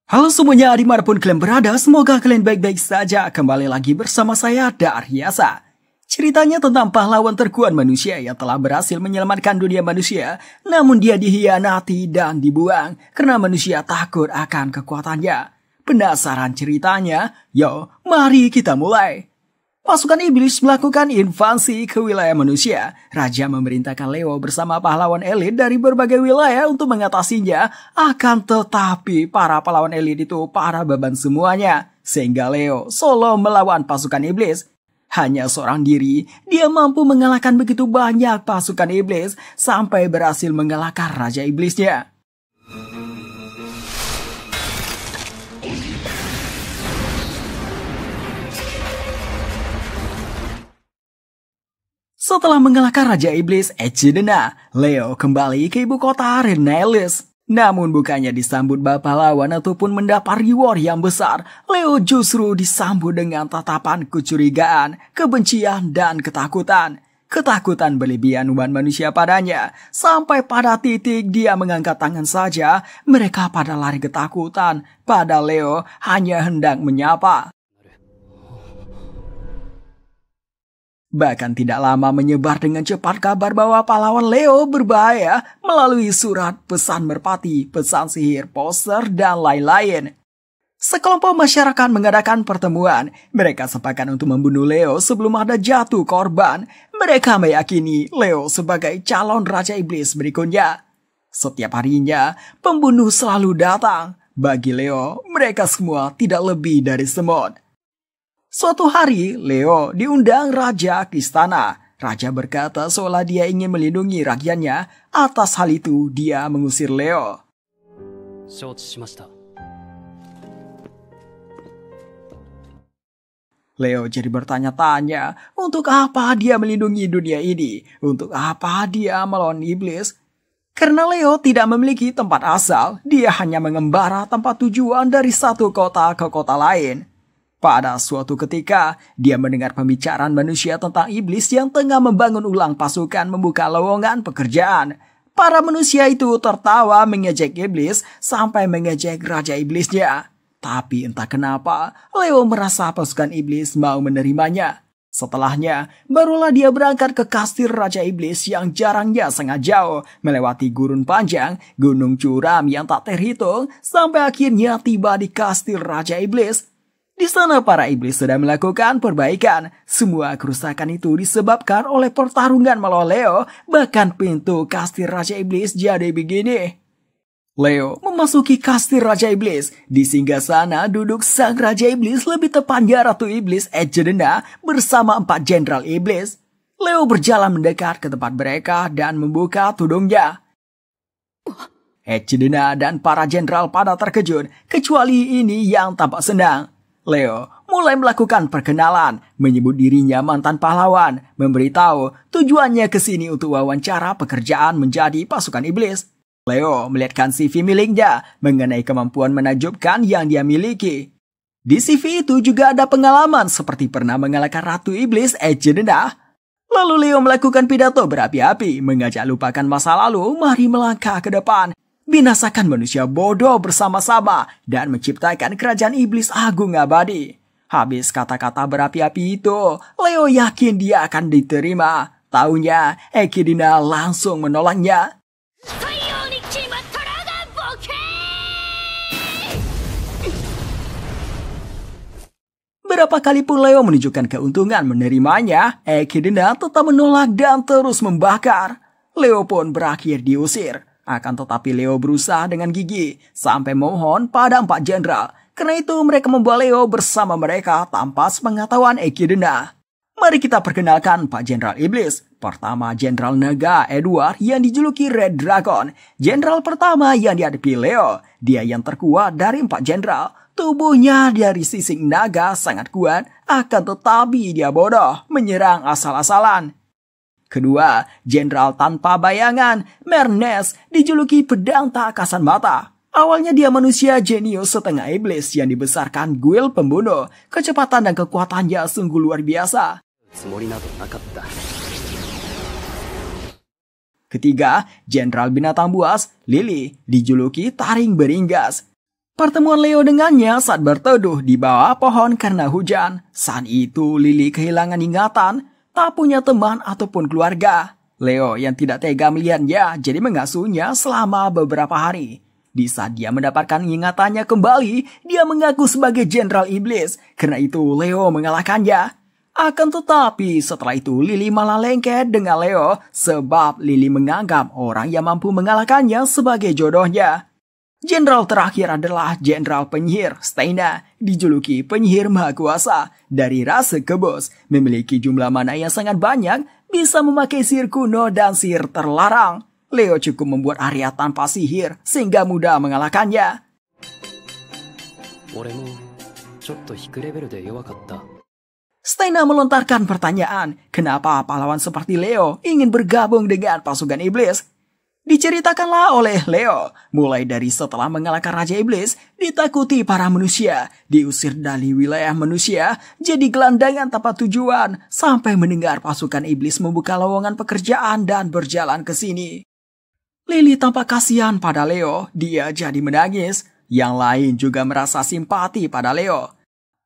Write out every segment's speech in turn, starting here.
Halo semuanya, dimanapun kalian berada, semoga kalian baik-baik saja. Kembali lagi bersama saya, Daryasa. Ceritanya tentang pahlawan terkuat manusia yang telah berhasil menyelamatkan dunia manusia, namun dia dihianati dan dibuang karena manusia takut akan kekuatannya. Penasaran ceritanya? Yo, mari kita mulai. Pasukan iblis melakukan invasi ke wilayah manusia. Raja memerintahkan Leo bersama pahlawan elit dari berbagai wilayah untuk mengatasinya. Akan tetapi para pahlawan elit itu para beban semuanya. Sehingga Leo solo melawan pasukan iblis. Hanya seorang diri, dia mampu mengalahkan begitu banyak pasukan iblis sampai berhasil mengalahkan raja iblisnya. Setelah mengalahkan Raja Iblis Echidna, Leo kembali ke ibu kota Rhinellis. Namun bukannya disambut bak pahlawan ataupun mendapat reward yang besar, Leo justru disambut dengan tatapan kecurigaan, kebencian, dan ketakutan. Ketakutan berlebihan umat manusia padanya, sampai pada titik dia mengangkat tangan saja, mereka pada lari ketakutan, pada Leo hanya hendak menyapa. Bahkan tidak lama menyebar dengan cepat kabar bahwa pahlawan Leo berbahaya melalui surat, pesan merpati, pesan sihir, poster, dan lain-lain. Sekelompok masyarakat mengadakan pertemuan. Mereka sepakat untuk membunuh Leo sebelum ada jatuh korban. Mereka meyakini Leo sebagai calon Raja Iblis berikutnya. Setiap harinya, pembunuh selalu datang. Bagi Leo, mereka semua tidak lebih dari semut. Suatu hari, Leo diundang Raja ke istana. Raja berkata seolah dia ingin melindungi rakyatnya. Atas hal itu, dia mengusir Leo. Leo jadi bertanya-tanya, untuk apa dia melindungi dunia ini? Untuk apa dia melawan iblis? Karena Leo tidak memiliki tempat asal, dia hanya mengembara tempat tujuan dari satu kota ke kota lain. Pada suatu ketika, dia mendengar pembicaraan manusia tentang iblis yang tengah membangun ulang pasukan membuka lowongan pekerjaan. Para manusia itu tertawa mengejek iblis sampai mengejek raja iblisnya. Tapi entah kenapa, Leo merasa pasukan iblis mau menerimanya. Setelahnya, barulah dia berangkat ke kastil raja iblis yang jaraknya sangat jauh, melewati gurun panjang, gunung curam yang tak terhitung, sampai akhirnya tiba di kastil raja iblis. Di sana para iblis sedang melakukan perbaikan. Semua kerusakan itu disebabkan oleh pertarungan melawan Leo. Bahkan pintu kastil Raja Iblis jadi begini. Leo memasuki kastil Raja Iblis. Di singgasana duduk sang Raja Iblis, lebih tepatnya Ratu Iblis Echidna bersama 4 jenderal iblis. Leo berjalan mendekat ke tempat mereka dan membuka tudungnya. Echidna dan para jenderal pada terkejut, kecuali ini yang tampak senang. Leo mulai melakukan perkenalan, menyebut dirinya mantan pahlawan, memberitahu tujuannya ke sini untuk wawancara pekerjaan menjadi pasukan iblis. Leo melihatkan CV miliknya mengenai kemampuan menakjubkan yang dia miliki. Di CV itu juga ada pengalaman seperti pernah mengalahkan Ratu Iblis Echidna. Lalu Leo melakukan pidato berapi-api, mengajak lupakan masa lalu, mari melangkah ke depan. Binasakan manusia bodoh bersama-sama dan menciptakan kerajaan iblis agung abadi. Habis kata-kata berapi-api itu, Leo yakin dia akan diterima. Taunya, Echidna langsung menolaknya. Berapa kali pun Leo menunjukkan keuntungan menerimanya, Echidna tetap menolak dan terus membakar. Leo pun berakhir diusir. Akan tetapi Leo berusaha dengan gigih sampai memohon pada 4 jenderal. Karena itu mereka membawa Leo bersama mereka tanpa sepengetahuan Echidna. Mari kita perkenalkan 4 jenderal iblis. Pertama, Jenderal Naga Edward yang dijuluki Red Dragon. Jenderal pertama yang dihadapi Leo. Dia yang terkuat dari 4 jenderal. Tubuhnya dari sisik naga sangat kuat, akan tetapi dia bodoh, menyerang asal-asalan. Kedua, jenderal tanpa bayangan, Mernes, dijuluki pedang tak kasat mata. Awalnya dia manusia jenius setengah iblis yang dibesarkan guild pembunuh. Kecepatan dan kekuatannya sungguh luar biasa. Ketiga, jenderal binatang buas, Lily, dijuluki taring beringgas. Pertemuan Leo dengannya saat berteduh di bawah pohon karena hujan. Saat itu Lily kehilangan ingatan, tak punya teman ataupun keluarga. Leo yang tidak tega melihatnya jadi mengasuhnya selama beberapa hari. Di saat dia mendapatkan ingatannya kembali, dia mengaku sebagai Jenderal Iblis. Karena itu Leo mengalahkannya. Akan tetapi setelah itu Lily malah lengket dengan Leo sebab Lily menganggap orang yang mampu mengalahkannya sebagai jodohnya. Jenderal terakhir adalah Jenderal Penyihir Steina, dijuluki penyihir maha kuasa dari rase Kebos, memiliki jumlah mana yang sangat banyak, bisa memakai sihir kuno dan sihir terlarang. Leo cukup membuat Arya tanpa sihir sehingga mudah mengalahkannya. Steina melontarkan pertanyaan, kenapa pahlawan seperti Leo ingin bergabung dengan pasukan iblis? Diceritakanlah oleh Leo, mulai dari setelah mengalahkan Raja Iblis, ditakuti para manusia, diusir dari wilayah manusia, jadi gelandangan tanpa tujuan, sampai mendengar pasukan iblis membuka lowongan pekerjaan dan berjalan ke sini. Lily tampak kasihan pada Leo, dia jadi menangis. Yang lain juga merasa simpati pada Leo.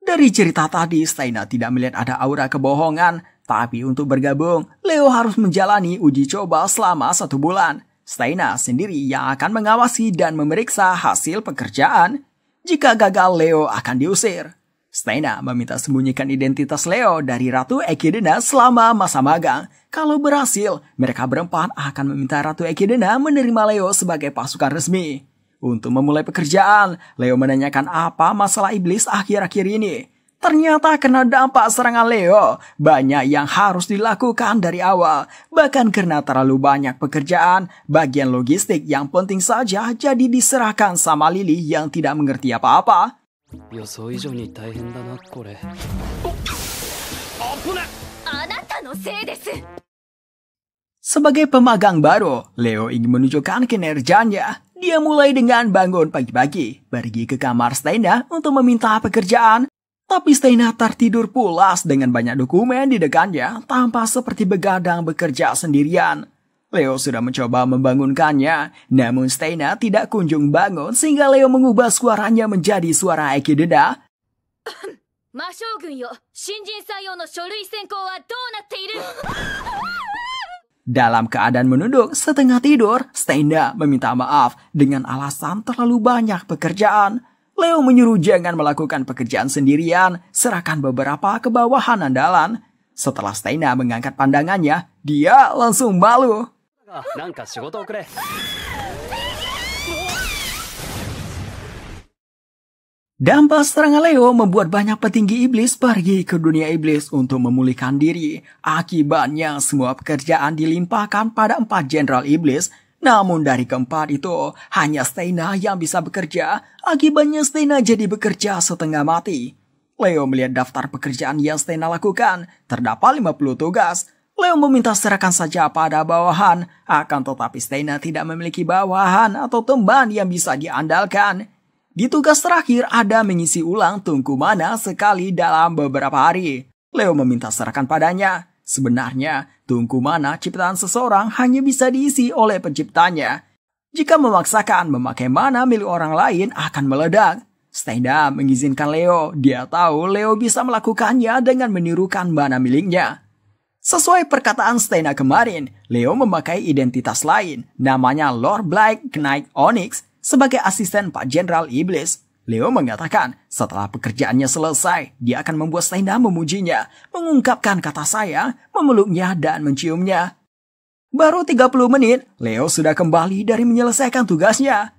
Dari cerita tadi, Steina tidak melihat ada aura kebohongan, tapi untuk bergabung, Leo harus menjalani uji coba selama 1 bulan. Steina sendiri yang akan mengawasi dan memeriksa hasil pekerjaan. Jika gagal, Leo akan diusir. Steina meminta sembunyikan identitas Leo dari Ratu Echidna selama masa magang. Kalau berhasil, mereka berempat akan meminta Ratu Echidna menerima Leo sebagai pasukan resmi. Untuk memulai pekerjaan, Leo menanyakan apa masalah iblis akhir-akhir ini. Ternyata kena dampak serangan Leo, banyak yang harus dilakukan dari awal. Bahkan karena terlalu banyak pekerjaan, bagian logistik yang penting saja jadi diserahkan sama Lily yang tidak mengerti apa-apa. Sebagai pemagang baru, Leo ingin menunjukkan kinerjanya. Dia mulai dengan bangun pagi-pagi, pergi ke kamar Steina untuk meminta pekerjaan. Tapi Steina tertidur pulas dengan banyak dokumen di dekatnya tanpa seperti begadang bekerja sendirian. Leo sudah mencoba membangunkannya, namun Steina tidak kunjung bangun sehingga Leo mengubah suaranya menjadi suara Echidna. Dalam keadaan menunduk setengah tidur, Steina meminta maaf dengan alasan terlalu banyak pekerjaan. Leo menyuruh jangan melakukan pekerjaan sendirian, serahkan beberapa ke bawahan andalan. Setelah Steina mengangkat pandangannya, dia langsung malu. Dampak serangan Leo membuat banyak petinggi iblis pergi ke dunia iblis untuk memulihkan diri. Akibatnya semua pekerjaan dilimpahkan pada 4 jenderal iblis. Namun dari keempat itu, hanya Steina yang bisa bekerja. Akibatnya Steina jadi bekerja setengah mati. Leo melihat daftar pekerjaan yang Steina lakukan. Terdapat 50 tugas. Leo meminta serahkan saja pada bawahan. Akan tetapi Steina tidak memiliki bawahan atau teman yang bisa diandalkan. Di tugas terakhir ada mengisi ulang tungku mana sekali dalam beberapa hari. Leo meminta serahkan padanya. Sebenarnya, tungku mana ciptaan seseorang hanya bisa diisi oleh penciptanya. Jika memaksakan memakai mana milik orang lain akan meledak. Steina mengizinkan Leo. Dia tahu Leo bisa melakukannya dengan menirukan mana miliknya. Sesuai perkataan Steina kemarin, Leo memakai identitas lain. Namanya Lord Black Knight Onyx sebagai asisten Pak Jenderal Iblis. Leo mengatakan setelah pekerjaannya selesai, dia akan membuat Steina memujinya, mengungkapkan kata sayang, memeluknya dan menciumnya. Baru 30 menit, Leo sudah kembali dari menyelesaikan tugasnya.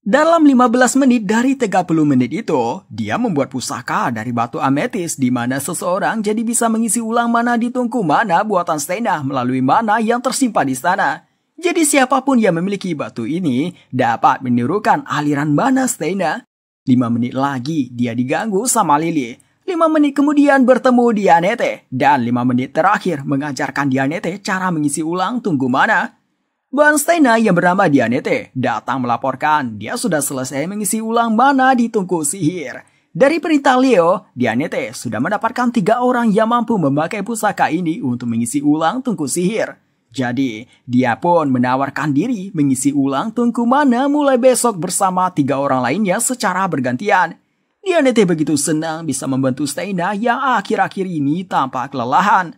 Dalam 15 menit dari 30 menit itu, dia membuat pusaka dari batu ametis di mana seseorang jadi bisa mengisi ulang mana di tungku mana buatan Steina melalui mana yang tersimpan di sana. Jadi siapapun yang memiliki batu ini dapat menirukan aliran mana Steina. 5 menit lagi dia diganggu sama Lily. 5 menit kemudian bertemu Dianete. Dan 5 menit terakhir mengajarkan Dianete cara mengisi ulang tunggu mana. Bahan Steina yang bernama Dianete datang melaporkan dia sudah selesai mengisi ulang mana di tungku sihir. Dari perintah Leo, Dianete sudah mendapatkan 3 orang yang mampu memakai pusaka ini untuk mengisi ulang tungku sihir. Jadi, dia pun menawarkan diri mengisi ulang Tungku Mana mulai besok bersama 3 orang lainnya secara bergantian. Dianete begitu senang bisa membantu Steina yang akhir-akhir ini tampak kelelahan.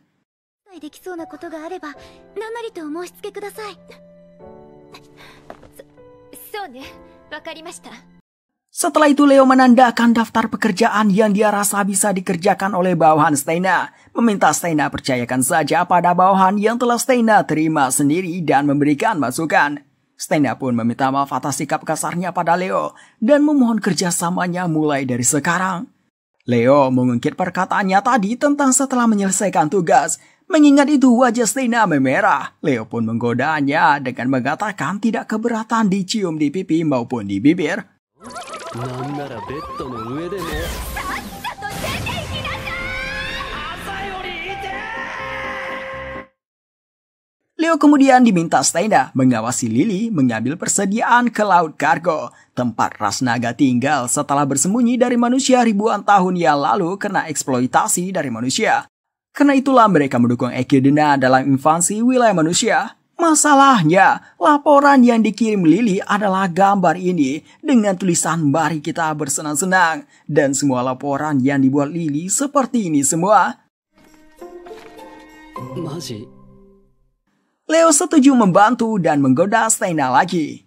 Setelah itu Leo menandakan daftar pekerjaan yang dia rasa bisa dikerjakan oleh bawahan Steina. Meminta Steina percayakan saja pada bawahan yang telah Steina terima sendiri dan memberikan masukan. Steina pun meminta maaf atas sikap kasarnya pada Leo dan memohon kerjasamanya mulai dari sekarang. Leo mengungkit perkataannya tadi tentang setelah menyelesaikan tugas. Mengingat itu wajah Steina memerah. Leo pun menggodanya dengan mengatakan tidak keberatan dicium di pipi maupun di bibir. Leo kemudian diminta Steina mengawasi Lily mengambil persediaan ke Laut Kargo, tempat ras naga tinggal setelah bersembunyi dari manusia ribuan tahun yang lalu karena eksploitasi dari manusia. Karena itulah mereka mendukung Echidna dalam invasi wilayah manusia. Masalahnya, laporan yang dikirim Lily adalah gambar ini dengan tulisan "Mari kita bersenang-senang" dan semua laporan yang dibuat Lily seperti ini semua. Leo setuju membantu dan menggoda Steina lagi.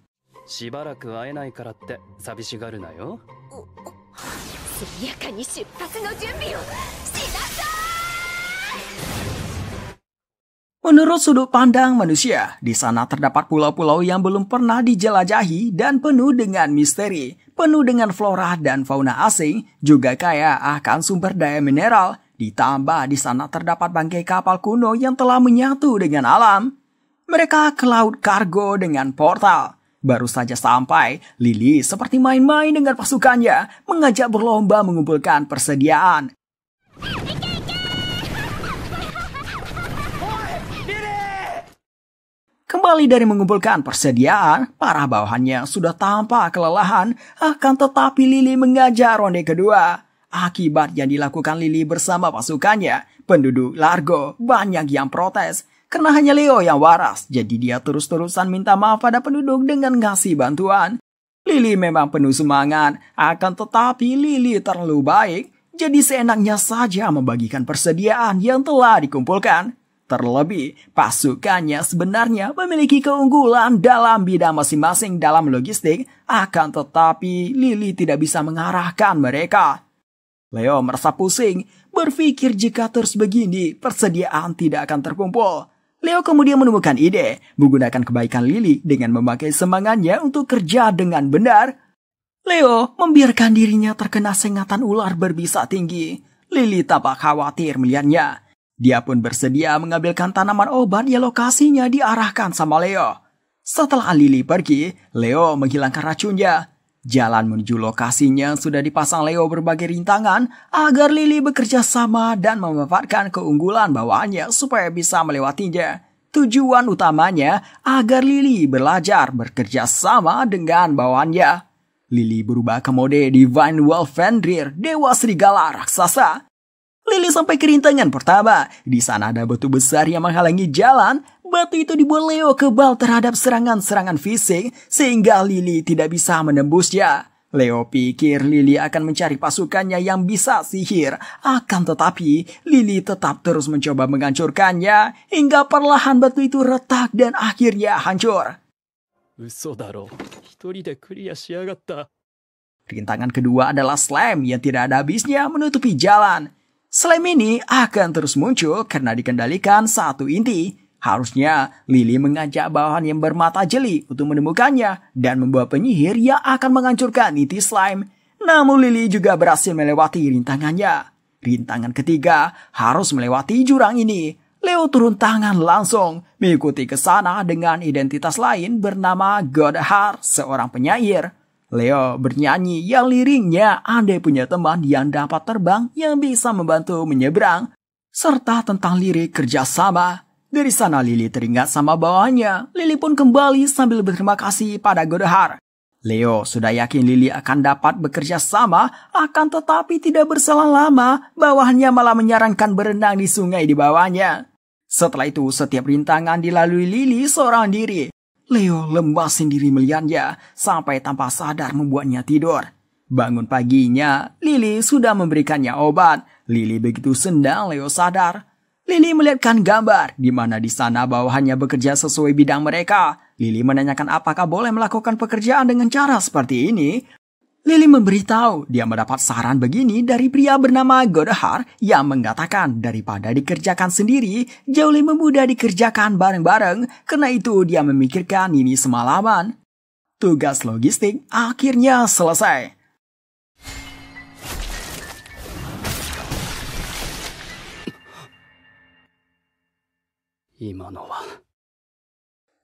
Menurut sudut pandang manusia, di sana terdapat pulau-pulau yang belum pernah dijelajahi dan penuh dengan misteri, penuh dengan flora dan fauna asing, juga kaya akan sumber daya mineral. Ditambah di sana terdapat bangkai kapal kuno yang telah menyatu dengan alam. Mereka ke Laut Kargo dengan portal. Baru saja sampai, Lily seperti main-main dengan pasukannya, mengajak berlomba mengumpulkan persediaan. Kembali dari mengumpulkan persediaan, para bawahannya sudah tampak kelelahan, akan tetapi Lily mengajak ronde kedua. Akibat yang dilakukan Lily bersama pasukannya, penduduk Largo banyak yang protes. Karena hanya Leo yang waras, jadi dia terus-terusan minta maaf pada penduduk dengan ngasih bantuan. Lily memang penuh semangat, akan tetapi Lily terlalu baik, jadi seenaknya saja membagikan persediaan yang telah dikumpulkan. Terlebih, pasukannya sebenarnya memiliki keunggulan dalam bidang masing-masing dalam logistik, akan tetapi Lily tidak bisa mengarahkan mereka. Leo merasa pusing, berpikir jika terus begini, persediaan tidak akan terkumpul. Leo kemudian menemukan ide, menggunakan kebaikan Lily dengan memakai semangatnya untuk kerja dengan benar. Leo membiarkan dirinya terkena sengatan ular berbisa tinggi. Lily tampak khawatir melihatnya. Dia pun bersedia mengambilkan tanaman obat yang lokasinya diarahkan sama Leo. Setelah Lily pergi, Leo menghilangkan racunnya. Jalan menuju lokasinya sudah dipasang Leo berbagai rintangan agar Lily bekerja sama dan memanfaatkan keunggulan bawaannya supaya bisa melewatinya. Tujuan utamanya agar Lily belajar bekerja sama dengan bawaannya. Lily berubah ke mode Divine Wolfenrir, Dewa Serigala Raksasa. Lily sampai ke rintangan pertama. Di sana ada batu besar yang menghalangi jalan. Batu itu dibuat Leo kebal terhadap serangan-serangan fisik sehingga Lily tidak bisa menembusnya. Leo pikir Lily akan mencari pasukannya yang bisa sihir. Akan tetapi, Lily tetap terus mencoba menghancurkannya hingga perlahan batu itu retak dan akhirnya hancur. Rintangan kedua adalah slime yang tidak ada habisnya menutupi jalan. Slime ini akan terus muncul karena dikendalikan satu inti. Harusnya Lily mengajak bawahan yang bermata jeli untuk menemukannya dan membawa penyihir yang akan menghancurkan inti slime. Namun Lily juga berhasil melewati rintangannya. Rintangan ketiga harus melewati jurang ini. Leo turun tangan langsung mengikuti ke sana dengan identitas lain bernama Godhar, seorang penyair. Leo bernyanyi yang liriknya andai punya teman yang dapat terbang yang bisa membantu menyeberang, serta tentang lirik kerjasama. Dari sana Lily teringat sama bawahannya. Lily pun kembali sambil berterima kasih pada Godhar. Leo sudah yakin Lily akan dapat bekerja sama, akan tetapi tidak berselang lama, bawahannya malah menyarankan berenang di sungai di bawahnya. Setelah itu setiap rintangan dilalui Lily seorang diri. Leo lemas sendiri melihatnya sampai tanpa sadar membuatnya tidur. Bangun paginya, Lily sudah memberikannya obat. Lily begitu senang Leo sadar. Lily melihatkan gambar di mana di sana bawahannya bekerja sesuai bidang mereka. Lily menanyakan apakah boleh melakukan pekerjaan dengan cara seperti ini. Lily memberitahu dia mendapat saran begini dari pria bernama Godehar yang mengatakan daripada dikerjakan sendiri, jauh lebih mudah dikerjakan bareng-bareng. Karena itu dia memikirkan ini semalaman. Tugas logistik akhirnya selesai.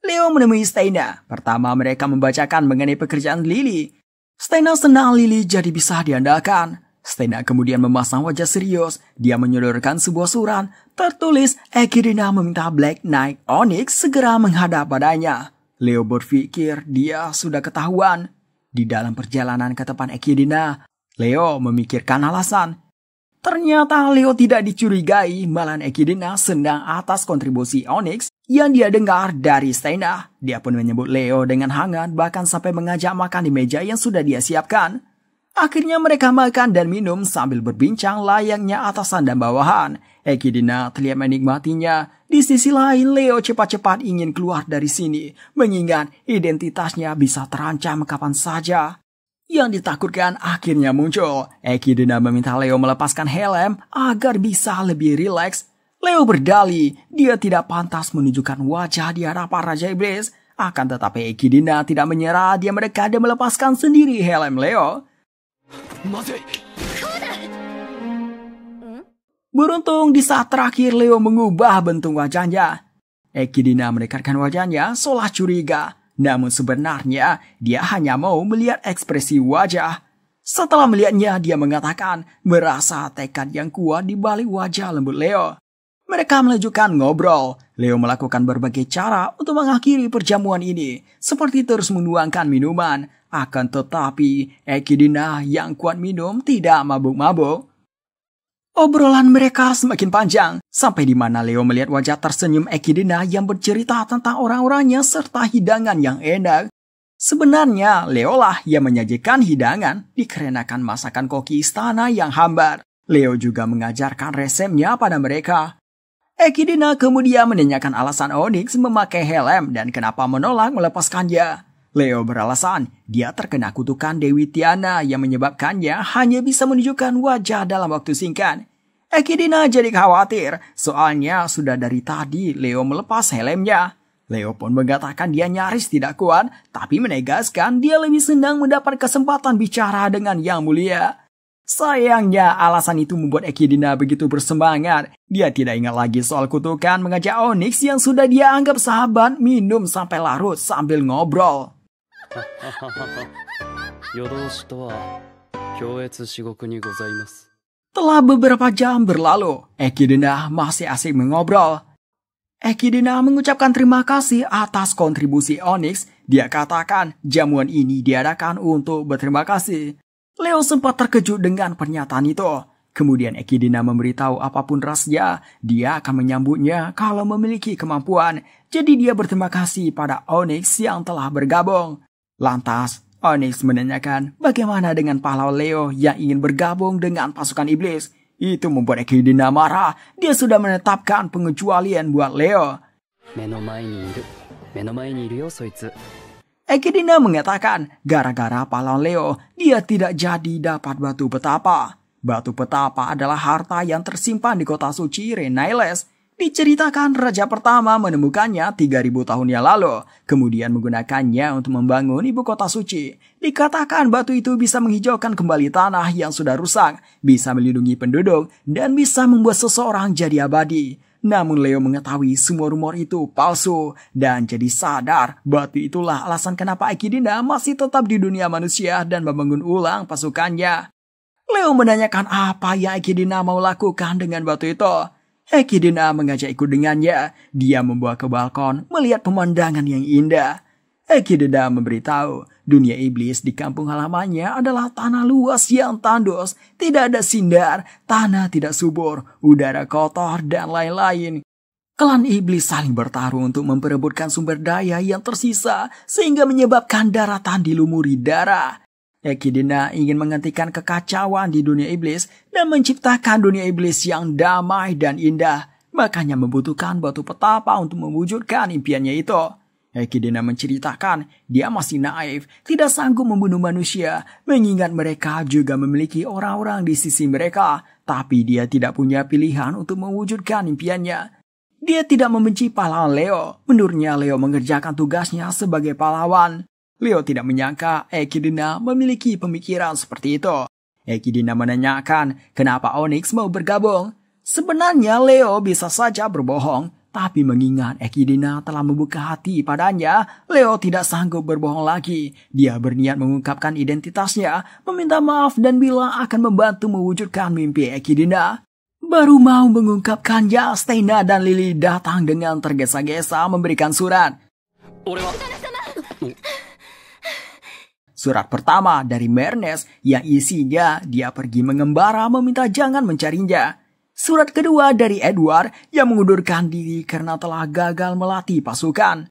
Leo menemui Steina. Pertama mereka membacakan mengenai pekerjaan Lily. Steina senang Lily jadi bisa diandalkan. Steina kemudian memasang wajah serius. Dia menyodorkan sebuah surat tertulis Echidna meminta Black Knight Onyx segera menghadap padanya. Leo berpikir dia sudah ketahuan. Di dalam perjalanan ke tempat Echidna, Leo memikirkan alasan. Ternyata Leo tidak dicurigai, malah Echidna senang atas kontribusi Onyx yang dia dengar dari Steina. Dia pun menyebut Leo dengan hangat, bahkan sampai mengajak makan di meja yang sudah dia siapkan. Akhirnya mereka makan dan minum sambil berbincang layaknya atasan dan bawahan. Echidna terlihat menikmatinya. Di sisi lain, Leo cepat-cepat ingin keluar dari sini, mengingat identitasnya bisa terancam kapan saja. Yang ditakutkan akhirnya muncul. Echidna meminta Leo melepaskan helm agar bisa lebih rileks. Leo berdalih dia tidak pantas menunjukkan wajah di hadapan Raja Iblis. Akan tetapi Echidna tidak menyerah, dia mereka dan melepaskan sendiri helm Leo. Beruntung di saat terakhir Leo mengubah bentuk wajahnya. Echidna mendekatkan wajahnya seolah curiga. Namun sebenarnya dia hanya mau melihat ekspresi wajah. Setelah melihatnya dia mengatakan merasa tekad yang kuat di balik wajah lembut Leo. Mereka melanjutkan ngobrol. Leo melakukan berbagai cara untuk mengakhiri perjamuan ini. Seperti terus menuangkan minuman. Akan tetapi Echidna yang kuat minum tidak mabuk-mabuk. Obrolan mereka semakin panjang, sampai di mana Leo melihat wajah tersenyum Echidna yang bercerita tentang orang-orangnya serta hidangan yang enak. Sebenarnya Leo lah yang menyajikan hidangan dikarenakan masakan koki istana yang hambar. Leo juga mengajarkan resepnya pada mereka. Echidna kemudian menanyakan alasan Onyx memakai helm dan kenapa menolak melepaskannya. Leo beralasan dia terkena kutukan Dewi Tiana yang menyebabkannya hanya bisa menunjukkan wajah dalam waktu singkat. Echidna jadi khawatir, soalnya sudah dari tadi Leo melepas helmnya. Leo pun mengatakan dia nyaris tidak kuat, tapi menegaskan dia lebih senang mendapat kesempatan bicara dengan Yang Mulia. Sayangnya alasan itu membuat Echidna begitu bersemangat. Dia tidak ingat lagi soal kutukan mengajak Onyx yang sudah dia anggap sahabat minum sampai larut sambil ngobrol. Telah beberapa jam berlalu, Echidna masih asik mengobrol. Echidna mengucapkan terima kasih atas kontribusi Onyx. Dia katakan jamuan ini diadakan untuk berterima kasih. Leo sempat terkejut dengan pernyataan itu. Kemudian Echidna memberitahu apapun rasnya, dia akan menyambutnya kalau memiliki kemampuan. Jadi dia berterima kasih pada Onyx yang telah bergabung. Lantas, Onyx menanyakan bagaimana dengan pahlawan Leo yang ingin bergabung dengan pasukan iblis. Itu membuat Echidna marah. Dia sudah menetapkan pengecualian buat Leo. Echidna mengatakan gara-gara pahlawan Leo, dia tidak jadi dapat batu petapa. Batu petapa adalah harta yang tersimpan di kota suci Reniles. Diceritakan raja pertama menemukannya 3000 tahun yang lalu, kemudian menggunakannya untuk membangun ibu kota suci. Dikatakan batu itu bisa menghijaukan kembali tanah yang sudah rusak, bisa melindungi penduduk, dan bisa membuat seseorang jadi abadi. Namun Leo mengetahui semua rumor itu palsu, dan jadi sadar batu itulah alasan kenapa Echidna masih tetap di dunia manusia dan membangun ulang pasukannya. Leo menanyakan apa yang Echidna mau lakukan dengan batu itu. Echidna mengajak ikut dengannya. Dia membawa ke balkon melihat pemandangan yang indah. Echidna memberitahu dunia iblis di kampung halamannya adalah tanah luas yang tandus, tidak ada sinar, tanah tidak subur, udara kotor, dan lain-lain. Klan iblis saling bertarung untuk memperebutkan sumber daya yang tersisa sehingga menyebabkan daratan dilumuri darah. Ekidna ingin menghentikan kekacauan di dunia iblis dan menciptakan dunia iblis yang damai dan indah. Makanya membutuhkan batu petapa untuk mewujudkan impiannya itu. Ekidna menceritakan dia masih naif, tidak sanggup membunuh manusia, mengingat mereka juga memiliki orang-orang di sisi mereka. Tapi dia tidak punya pilihan untuk mewujudkan impiannya. Dia tidak membenci pahlawan Leo. Menurutnya Leo mengerjakan tugasnya sebagai pahlawan. Leo tidak menyangka Ekidna memiliki pemikiran seperti itu. Ekidna menanyakan kenapa Onyx mau bergabung. Sebenarnya Leo bisa saja berbohong, tapi mengingat Ekidna telah membuka hati padanya, Leo tidak sanggup berbohong lagi. Dia berniat mengungkapkan identitasnya, meminta maaf dan bilang akan membantu mewujudkan mimpi Ekidna. Baru mau mengungkapkannya, Steina dan Lily datang dengan tergesa-gesa memberikan surat. Surat pertama dari Mernes yang isinya dia pergi mengembara meminta jangan mencarinya. Surat kedua dari Edward yang mengundurkan diri karena telah gagal melatih pasukan.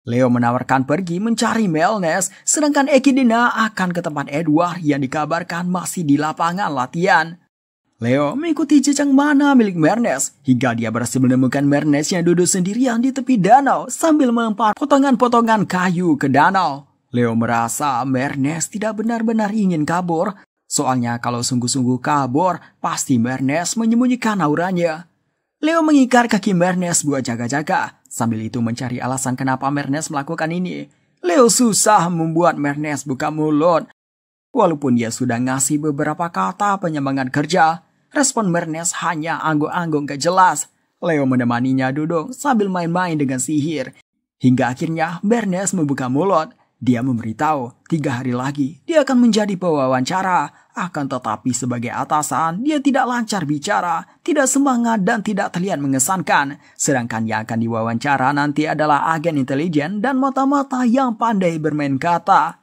Leo menawarkan pergi mencari Melnes, sedangkan Ekidna akan ke tempat Edward yang dikabarkan masih di lapangan latihan. Leo mengikuti jejak mana milik Mernes, hingga dia berhasil menemukan Mernes yang duduk sendirian di tepi danau sambil melempar potongan-potongan kayu ke danau. Leo merasa Mernes tidak benar-benar ingin kabur, soalnya kalau sungguh-sungguh kabur, pasti Mernes menyembunyikan auranya. Leo mengikat kaki Mernes buat jaga-jaga, sambil itu mencari alasan kenapa Mernes melakukan ini. Leo susah membuat Mernes buka mulut. Walaupun dia sudah ngasih beberapa kata penyemangat kerja, respon Mernes hanya angguk-angguk gak jelas. Leo menemaninya duduk sambil main-main dengan sihir. Hingga akhirnya Mernes membuka mulut. Dia memberitahu 3 hari lagi dia akan menjadi pewawancara. Akan tetapi sebagai atasan, dia tidak lancar bicara, tidak semangat dan tidak terlihat mengesankan. Sedangkan yang akan diwawancara nanti adalah agen intelijen dan mata-mata yang pandai bermain kata.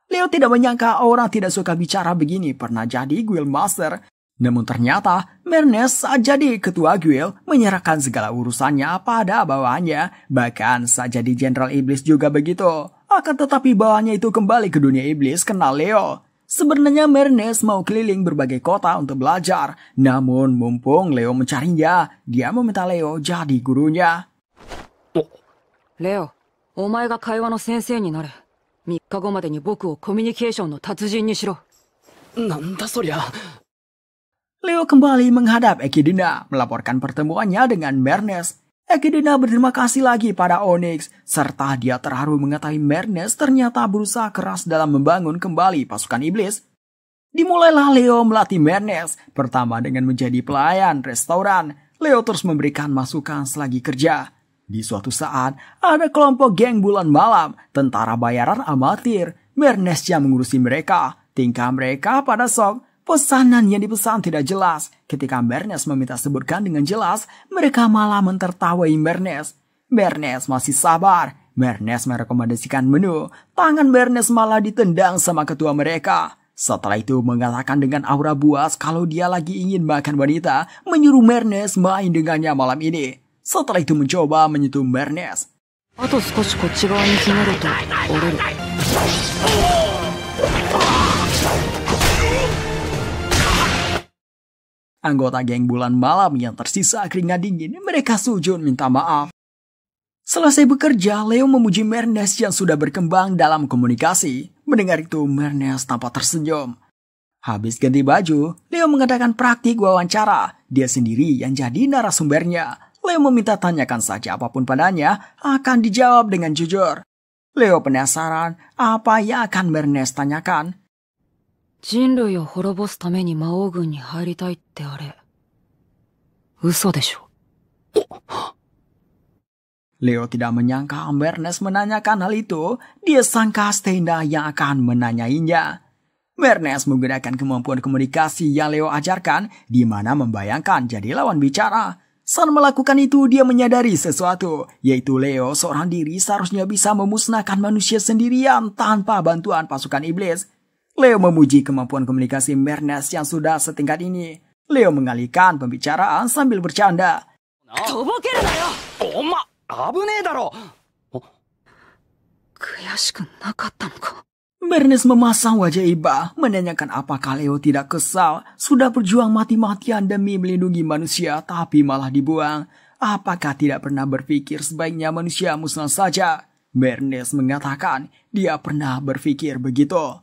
Leo tidak menyangka orang tidak suka bicara begini pernah jadi guild master. Namun ternyata Mernes saat jadi ketua guild menyerahkan segala urusannya pada bawahannya. Bahkan saat jadi jenderal iblis juga begitu. Akan tetapi bawahannya itu kembali ke dunia iblis karena Leo. Sebenarnya Mernes mau keliling berbagai kota untuk belajar. Namun mumpung Leo mencarinya, dia meminta Leo jadi gurunya. Leo, お前が会話の先生になれ。3日後までに僕をコミュニケーションの達人にしろ。なんだそりゃ。Leo kembali menghadap Ekidna, melaporkan pertemuannya dengan Mernes. Ekidna berterima kasih lagi pada Onyx, serta dia terharu mengetahui Mernes ternyata berusaha keras dalam membangun kembali pasukan iblis. Dimulailah Leo melatih Mernes, pertama dengan menjadi pelayan restoran. Leo terus memberikan masukan selagi kerja. Di suatu saat, ada kelompok geng bulan malam, tentara bayaran amatir. Mernes yang mengurusi mereka. Tingkah mereka pada sok. Pesanan yang dipesan tidak jelas. Ketika Mernes meminta sebutkan dengan jelas, mereka malah mentertawai Mernes. Mernes masih sabar. Mernes merekomendasikan menu. Tangan Mernes malah ditendang sama ketua mereka. Setelah itu mengatakan dengan aura buas kalau dia lagi ingin makan wanita, menyuruh Mernes main dengannya malam ini. Setelah itu mencoba menyentuh Mernes. Anggota geng bulan malam yang tersisa keringat dingin, mereka sujud minta maaf. Selesai bekerja, Leo memuji Mernes yang sudah berkembang dalam komunikasi. Mendengar itu, Mernes tampak tersenyum. Habis ganti baju, Leo mengadakan praktik wawancara. Dia sendiri yang jadi narasumbernya. Leo meminta tanyakan saja apapun padanya, akan dijawab dengan jujur. Leo penasaran apa yang akan Mernes tanyakan. 人類を滅ぼすために魔王軍に入りたいってあれ、嘘でしょ。 Leo tidak menyangka Mernes menanyakan hal itu. Dia sangka Steina yang akan menanyainya. Mernes menggunakan kemampuan komunikasi yang Leo ajarkan, di mana membayangkan jadi lawan bicara. Saat melakukan itu, dia menyadari sesuatu, yaitu Leo seorang diri seharusnya bisa memusnahkan manusia sendirian tanpa bantuan pasukan iblis. Leo memuji kemampuan komunikasi Mernes yang sudah setingkat ini. Leo mengalihkan pembicaraan sambil bercanda. とぼけるなよ。おま、危ねえだろ。悔しくなかったのか。 Bernes memasang wajah iba, menanyakan apakah Leo tidak kesal, sudah berjuang mati-matian demi melindungi manusia tapi malah dibuang. Apakah tidak pernah berpikir sebaiknya manusia musnah saja? Bernes mengatakan dia pernah berpikir begitu.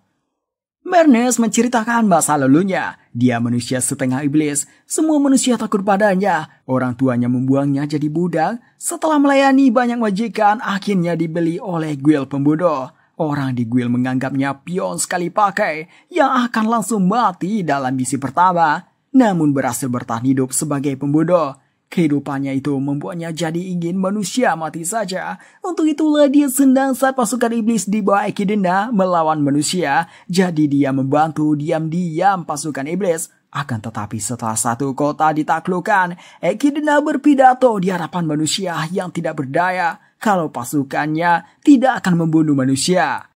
Bernes menceritakan masa lalunya. Dia manusia setengah iblis. Semua manusia takut padanya. Orang tuanya membuangnya jadi budak. Setelah melayani banyak majikan, akhirnya dibeli oleh guild pembunuh. Orang di guild menganggapnya pion sekali pakai yang akan langsung mati dalam misi pertama. Namun berhasil bertahan hidup sebagai pembunuh. Kehidupannya itu membuatnya jadi ingin manusia mati saja. Untuk itulah dia senang saat pasukan iblis di bawah Ekidna melawan manusia. Jadi dia membantu diam-diam pasukan iblis. Akan tetapi setelah satu kota ditaklukkan, Ekidna berpidato di hadapan manusia yang tidak berdaya kalau pasukannya tidak akan membunuh manusia.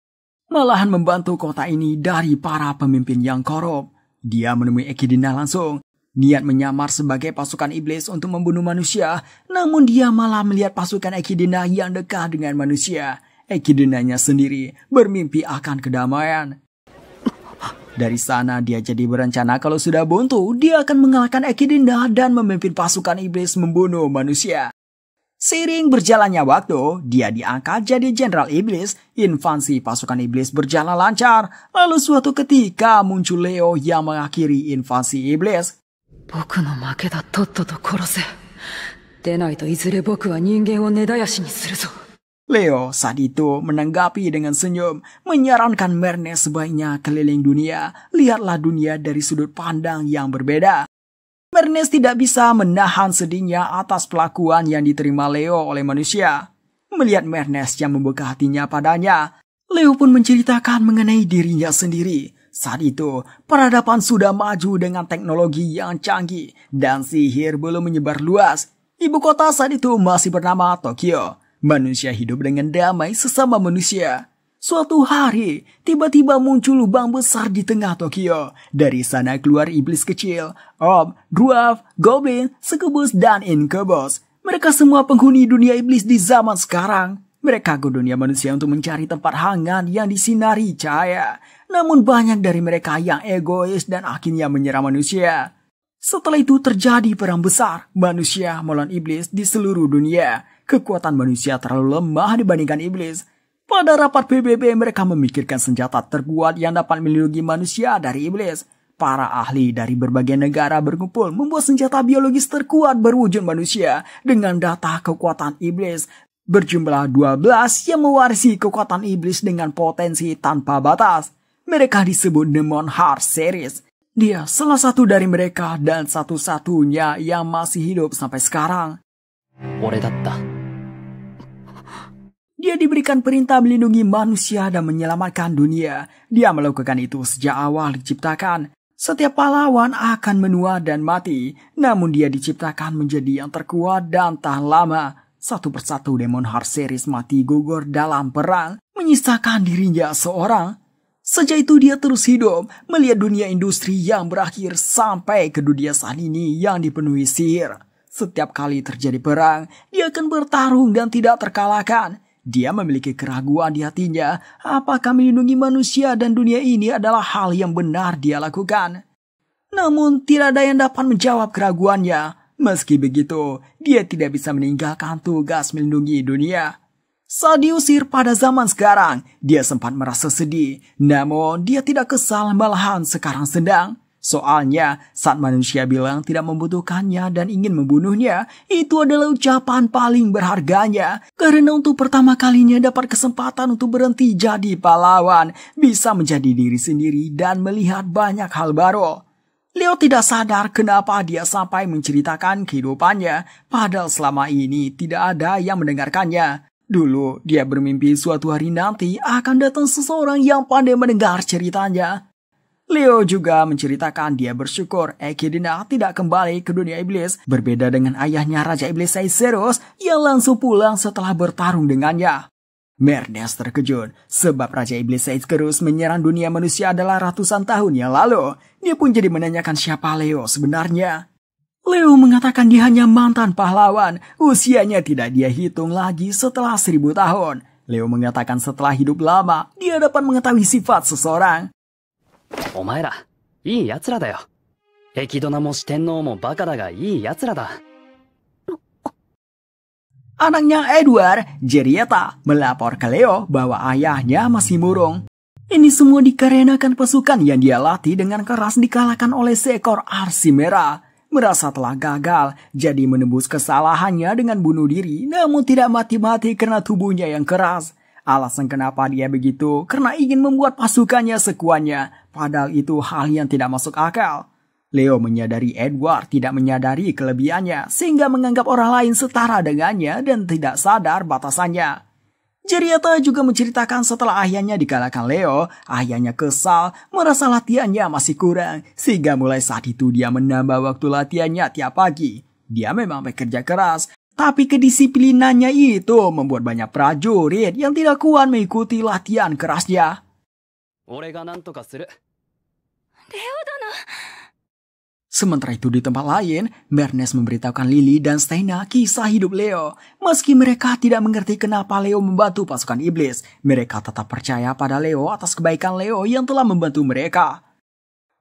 Malahan membantu kota ini dari para pemimpin yang korup. Dia menemui Ekidna langsung. Niat menyamar sebagai pasukan iblis untuk membunuh manusia, namun dia malah melihat pasukan Ekidna yang dekat dengan manusia. Ekidnanya sendiri bermimpi akan kedamaian. Dari sana dia jadi berencana kalau sudah buntu, dia akan mengalahkan Ekidna dan memimpin pasukan iblis membunuh manusia. Seiring berjalannya waktu, dia diangkat jadi jenderal iblis. Invasi pasukan iblis berjalan lancar. Lalu suatu ketika muncul Leo yang mengakhiri invasi iblis. 僕の負けだ、とっとと殺せ。でないといずれ僕は人間を根絶やしにするぞ。 Leo saat itu menanggapi dengan senyum, menyarankan Bernes sebaiknya keliling dunia. Lihatlah dunia dari sudut pandang yang berbeda. Bernes tidak bisa menahan sedihnya atas pelakuan yang diterima Leo oleh manusia. Melihat Bernes yang membuka hatinya padanya, Leo pun menceritakan mengenai dirinya sendiri. Saat itu, peradaban sudah maju dengan teknologi yang canggih dan sihir belum menyebar luas. Ibu kota saat itu masih bernama Tokyo. Manusia hidup dengan damai sesama manusia. Suatu hari, tiba-tiba muncul lubang besar di tengah Tokyo. Dari sana keluar iblis kecil, orb, dwarf, goblin, succubus, dan incubus. Mereka semua penghuni dunia iblis di zaman sekarang. Mereka ke dunia manusia untuk mencari tempat hangat yang disinari cahaya. Namun banyak dari mereka yang egois dan akhirnya menyerang manusia. Setelah itu terjadi perang besar, manusia melawan iblis di seluruh dunia. Kekuatan manusia terlalu lemah dibandingkan iblis. Pada rapat PBB mereka memikirkan senjata terkuat yang dapat melindungi manusia dari iblis. Para ahli dari berbagai negara berkumpul membuat senjata biologis terkuat berwujud manusia dengan data kekuatan iblis. Berjumlah 12 yang mewarisi kekuatan iblis dengan potensi tanpa batas. Mereka disebut Demon Heart Series. Dia salah satu dari mereka dan satu-satunya yang masih hidup sampai sekarang. 俺だった。 Dia diberikan perintah melindungi manusia dan menyelamatkan dunia. Dia melakukan itu sejak awal diciptakan. Setiap pahlawan akan menua dan mati, namun dia diciptakan menjadi yang terkuat dan tahan lama. Satu persatu Demon Heart Series mati gugur dalam perang, menyisakan dirinya seorang. Sejak itu dia terus hidup, melihat dunia industri yang berakhir sampai ke dunia saat ini yang dipenuhi sihir. Setiap kali terjadi perang, dia akan bertarung dan tidak terkalahkan. Dia memiliki keraguan di hatinya, apakah melindungi manusia dan dunia ini adalah hal yang benar dia lakukan. Namun tidak ada yang dapat menjawab keraguannya. Meski begitu, dia tidak bisa meninggalkan tugas melindungi dunia. Saat diusir pada zaman sekarang, dia sempat merasa sedih. Namun, dia tidak kesal, malahan sekarang sedang. Soalnya, saat manusia bilang tidak membutuhkannya dan ingin membunuhnya, itu adalah ucapan paling berharganya. Karena untuk pertama kalinya dapat kesempatan untuk berhenti jadi pahlawan, bisa menjadi diri sendiri dan melihat banyak hal baru. Leo tidak sadar kenapa dia sampai menceritakan kehidupannya, padahal selama ini tidak ada yang mendengarkannya. Dulu, dia bermimpi suatu hari nanti akan datang seseorang yang pandai mendengar ceritanya. Leo juga menceritakan dia bersyukur Ekidna tidak kembali ke dunia iblis, berbeda dengan ayahnya Raja Iblis Caesarus yang langsung pulang setelah bertarung dengannya. Mernes terkejut sebab Raja Iblis Icarus menyerang dunia manusia adalah ratusan tahun yang lalu. Dia pun jadi menanyakan siapa Leo sebenarnya. Leo mengatakan dia hanya mantan pahlawan. Usianya tidak dia hitung lagi setelah 1000 tahun. Leo mengatakan setelah hidup lama, dia dapat mengetahui sifat seseorang. お前ら、いい奴らだよ。駅ドナも四天王もバカだがいい奴らだ。 Anaknya Edward, Jerieta, melapor ke Leo bahwa ayahnya masih murung. Ini semua dikarenakan pasukan yang dia latih dengan keras dikalahkan oleh seekor arsi merah. Merasa telah gagal, jadi menebus kesalahannya dengan bunuh diri, namun tidak mati-mati karena tubuhnya yang keras. Alasan kenapa dia begitu, karena ingin membuat pasukannya sekuatnya, padahal itu hal yang tidak masuk akal. Leo menyadari Edward tidak menyadari kelebihannya, sehingga menganggap orang lain setara dengannya dan tidak sadar batasannya. Jerieta juga menceritakan setelah ayahnya dikalahkan Leo, ayahnya kesal, merasa latihannya masih kurang, sehingga mulai saat itu dia menambah waktu latihannya tiap pagi. Dia memang bekerja keras, tapi kedisiplinannya itu membuat banyak prajurit yang tidak kuat mengikuti latihan kerasnya. 俺がなんとかする。 Sementara itu di tempat lain, Mernes memberitahukan Lily dan Steina kisah hidup Leo. Meski mereka tidak mengerti kenapa Leo membantu pasukan iblis, mereka tetap percaya pada Leo atas kebaikan Leo yang telah membantu mereka.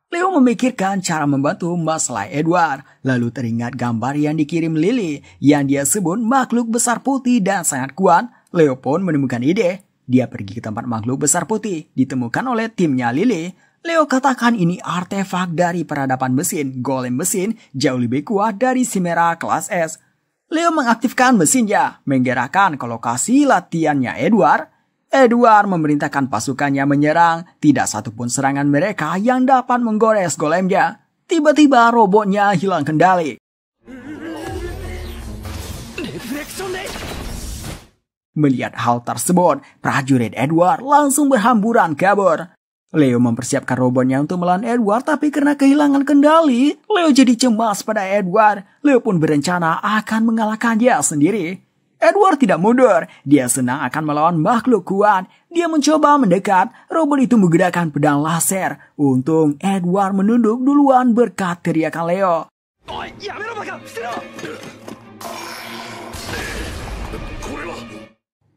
Leo memikirkan cara membantu masalah Edward, lalu teringat gambar yang dikirim Lily yang dia sebut makhluk besar putih dan sangat kuat. Leo pun menemukan ide. Dia pergi ke tempat makhluk besar putih, ditemukan oleh timnya Lily. Leo katakan ini artefak dari peradaban mesin, golem mesin jauh lebih kuat dari Chimera kelas S. Leo mengaktifkan mesinnya, menggerakkan ke lokasi latihannya Edward. Edward memerintahkan pasukannya menyerang, tidak satupun serangan mereka yang dapat menggores golemnya. Tiba-tiba robotnya hilang kendali. Melihat hal tersebut, prajurit Edward langsung berhamburan kabur. Leo mempersiapkan robotnya untuk melawan Edward, tapi karena kehilangan kendali, Leo jadi cemas pada Edward. Leo pun berencana akan mengalahkannya sendiri. Edward tidak mundur, dia senang akan melawan makhluk kuat. Dia mencoba mendekat, robot itu menggunakan pedang laser. Untung Edward menunduk duluan berkat teriakan Leo.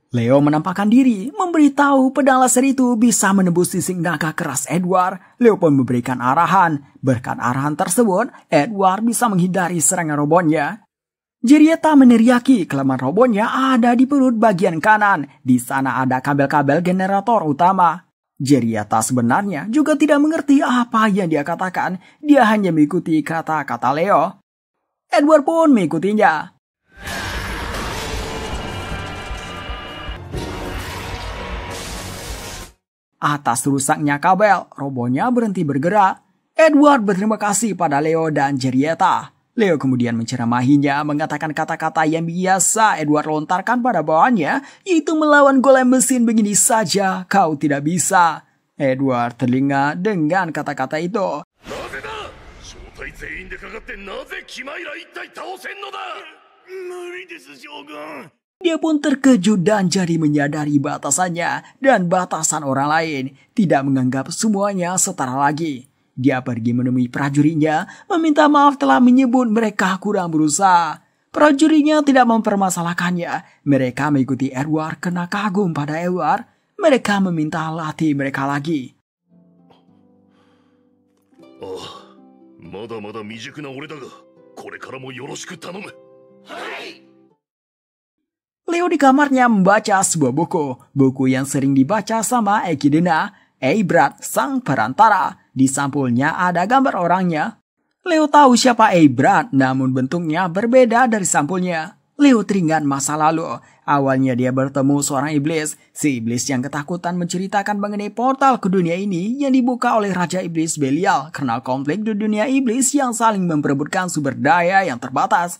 Leo menampakkan diri, memberitahu pedang laser itu bisa menembus sisik naga keras Edward. Leo pun memberikan arahan. Berkat arahan tersebut, Edward bisa menghindari serangan robotnya. Jerieta meneriaki kelemahan robotnya ada di perut bagian kanan. Di sana ada kabel-kabel generator utama. Jerieta sebenarnya juga tidak mengerti apa yang dia katakan. Dia hanya mengikuti kata-kata Leo. Edward pun mengikutinya. Atas rusaknya kabel, robotnya berhenti bergerak. Edward berterima kasih pada Leo dan Jerieta. Leo kemudian menceramahinya, mengatakan kata-kata yang biasa Edward lontarkan pada bawahannya, yaitu melawan golem mesin begini saja, kau tidak bisa. Edward terlinga dengan kata-kata itu. Dia pun terkejut dan jadi menyadari batasannya dan batasan orang lain, tidak menganggap semuanya setara lagi. Dia pergi menemui prajuritnya, meminta maaf telah menyebut mereka kurang berusaha. Prajuritnya tidak mempermasalahkannya. Mereka mengikuti Edward karena kagum pada Edward. Mereka meminta latih mereka lagi. Leo di kamarnya membaca sebuah buku yang sering dibaca sama Echidna, Eibrat, sang perantara. Di sampulnya ada gambar orangnya. Leo tahu siapa Eibrat, namun bentuknya berbeda dari sampulnya. Leo teringat masa lalu. Awalnya dia bertemu seorang iblis. Si iblis yang ketakutan menceritakan mengenai portal ke dunia ini yang dibuka oleh Raja Iblis Belial karena konflik di dunia iblis yang saling memperebutkan sumber daya yang terbatas.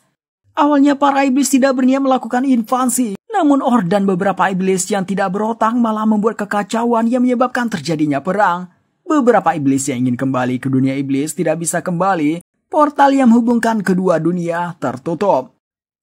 Awalnya para iblis tidak berniat melakukan invasi, namun dan beberapa iblis yang tidak berotak malah membuat kekacauan yang menyebabkan terjadinya perang. Beberapa iblis yang ingin kembali ke dunia iblis tidak bisa kembali, portal yang menghubungkan kedua dunia tertutup.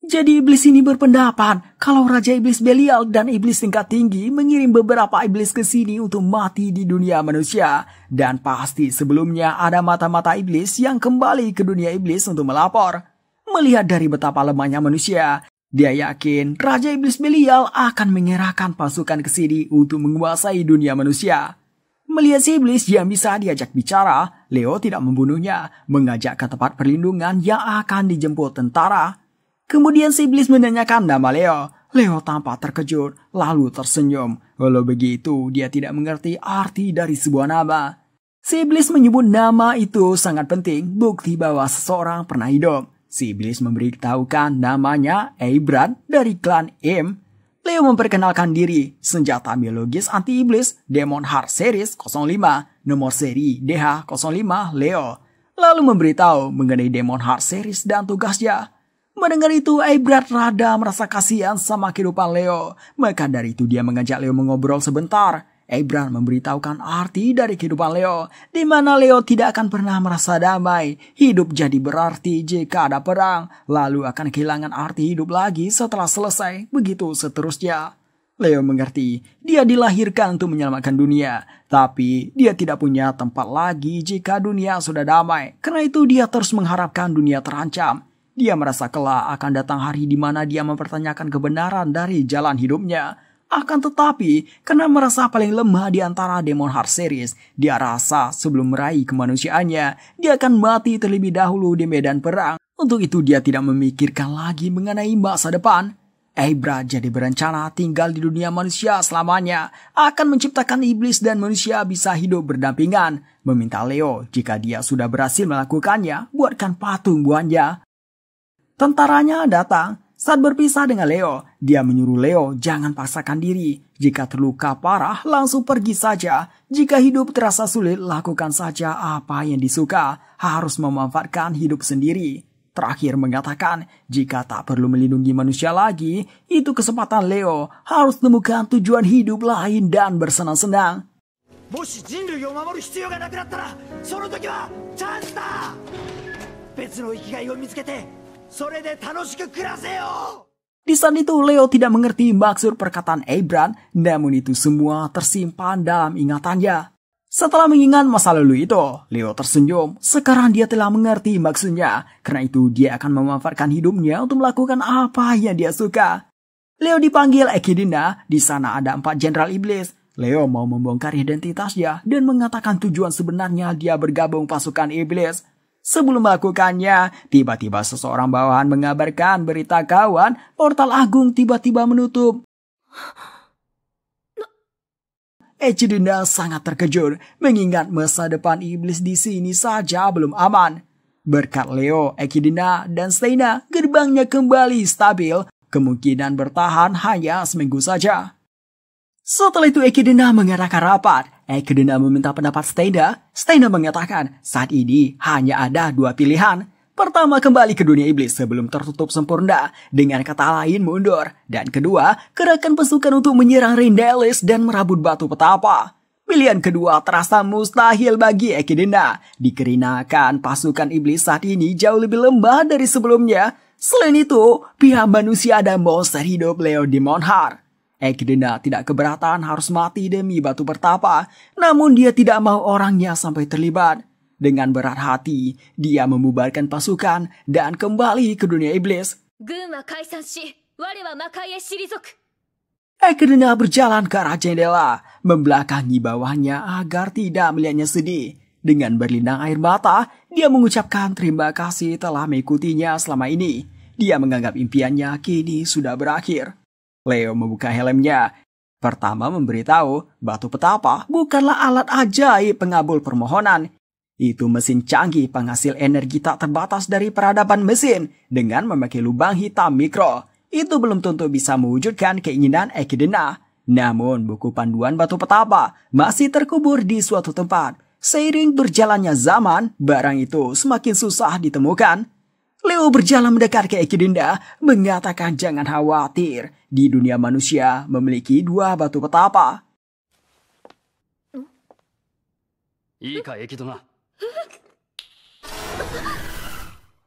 Jadi iblis ini berpendapat kalau Raja Iblis Belial dan iblis tingkat tinggi mengirim beberapa iblis ke sini untuk mati di dunia manusia. Dan pasti sebelumnya ada mata-mata iblis yang kembali ke dunia iblis untuk melapor. Melihat dari betapa lemahnya manusia, dia yakin Raja Iblis Belial akan mengerahkan pasukan ke sini untuk menguasai dunia manusia. Melihat si iblis yang bisa diajak bicara, Leo tidak membunuhnya, mengajak ke tempat perlindungan yang akan dijemput tentara. Kemudian si iblis menanyakan nama Leo. Leo tampak terkejut, lalu tersenyum. Walau begitu, dia tidak mengerti arti dari sebuah nama. Si iblis menyebut nama itu sangat penting, bukti bahwa seseorang pernah hidup. Si iblis memberitahukan namanya Eibran dari klan Im. Leo memperkenalkan diri, senjata biologis anti-iblis, Demon Heart Series 05, nomor seri DH05 Leo. Lalu memberitahu mengenai Demon Heart Series dan tugasnya. Mendengar itu, Eibran rada merasa kasihan sama kehidupan Leo. Maka dari itu dia mengajak Leo mengobrol sebentar. Eibran memberitahukan arti dari kehidupan Leo, di mana Leo tidak akan pernah merasa damai. Hidup jadi berarti jika ada perang, lalu akan kehilangan arti hidup lagi setelah selesai, begitu seterusnya. Leo mengerti, dia dilahirkan untuk menyelamatkan dunia, tapi dia tidak punya tempat lagi jika dunia sudah damai. Karena itu dia terus mengharapkan dunia terancam. Dia merasa kelak akan datang hari di mana dia mempertanyakan kebenaran dari jalan hidupnya. Akan tetapi, karena merasa paling lemah di antara Demon Heart Series, dia rasa sebelum meraih kemanusiaannya, dia akan mati terlebih dahulu di medan perang. Untuk itu dia tidak memikirkan lagi mengenai masa depan. Eibran jadi berencana tinggal di dunia manusia selamanya, akan menciptakan iblis dan manusia bisa hidup berdampingan. Meminta Leo, jika dia sudah berhasil melakukannya, buatkan patung buahnya. Tentaranya datang. Saat berpisah dengan Leo, dia menyuruh Leo jangan paksakan diri. Jika terluka parah, langsung pergi saja. Jika hidup terasa sulit, lakukan saja apa yang disuka. Harus memanfaatkan hidup sendiri. Terakhir mengatakan, jika tak perlu melindungi manusia lagi, itu kesempatan Leo harus temukan tujuan hidup lain dan bersenang-senang. もし人類を守る必要がなくなったら、その時はチャンスだ。別の生きがいを見つけて、それで楽しく暮らせよ。 Di saat itu Leo tidak mengerti maksud perkataan Eibran, namun itu semua tersimpan dalam ingatannya. Setelah mengingat masa lalu itu, Leo tersenyum. Sekarang dia telah mengerti maksudnya. Karena itu dia akan memanfaatkan hidupnya untuk melakukan apa yang dia suka. Leo dipanggil Ekidna. Di sana ada 4 jenderal iblis. Leo mau membongkar identitasnya dan mengatakan tujuan sebenarnya dia bergabung pasukan iblis. Sebelum melakukannya, tiba-tiba seseorang bawahan mengabarkan berita kawan, portal agung tiba-tiba menutup. Ekidna sangat terkejut mengingat masa depan iblis di sini saja belum aman. Berkat Leo, Ekidna, dan Steina, gerbangnya kembali stabil, kemungkinan bertahan hanya seminggu saja. Setelah itu Ekidna mengadakan rapat. Ekidna meminta pendapat Steina. Steina mengatakan saat ini hanya ada 2 pilihan. Pertama, kembali ke dunia iblis sebelum tertutup sempurna. Dengan kata lain, mundur. Dan kedua, kerahkan pasukan untuk menyerang Rindalis dan merabut batu petapa. Pilihan kedua terasa mustahil bagi Ekidna. Dikarenakan pasukan iblis saat ini jauh lebih lemah dari sebelumnya. Selain itu, pihak manusia dan monster hidup Leo Demon Heart. Ekidna tidak keberatan harus mati demi batu pertapa, namun dia tidak mau orangnya sampai terlibat. Dengan berat hati, dia membubarkan pasukan dan kembali ke dunia iblis. Ekidna berjalan ke arah jendela, membelakangi bawahnya agar tidak melihatnya sedih. Dengan berlinang air mata, dia mengucapkan terima kasih telah mengikutinya selama ini. Dia menganggap impiannya kini sudah berakhir. Leo membuka helmnya. Pertama memberitahu, batu petapa bukanlah alat ajaib pengabul permohonan. Itu mesin canggih penghasil energi tak terbatas dari peradaban mesin dengan memakai lubang hitam mikro. Itu belum tentu bisa mewujudkan keinginan Ekidna. Namun buku panduan batu petapa masih terkubur di suatu tempat. Seiring berjalannya zaman, barang itu semakin susah ditemukan. Leo berjalan mendekat ke Ekidna, mengatakan jangan khawatir. Di dunia manusia memiliki 2 batu petapa.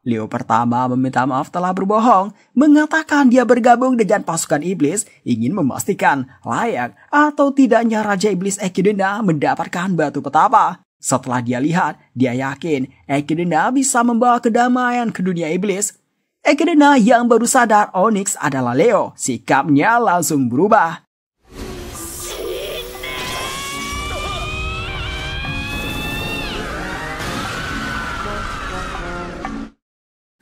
Leo pertama meminta maaf telah berbohong, mengatakan dia bergabung dengan pasukan iblis, ingin memastikan layak atau tidaknya Raja Iblis Echidna mendapatkan batu petapa. Setelah dia lihat, dia yakin Echidna bisa membawa kedamaian ke dunia iblis. Echidna yang baru sadar Onyx adalah Leo, sikapnya langsung berubah.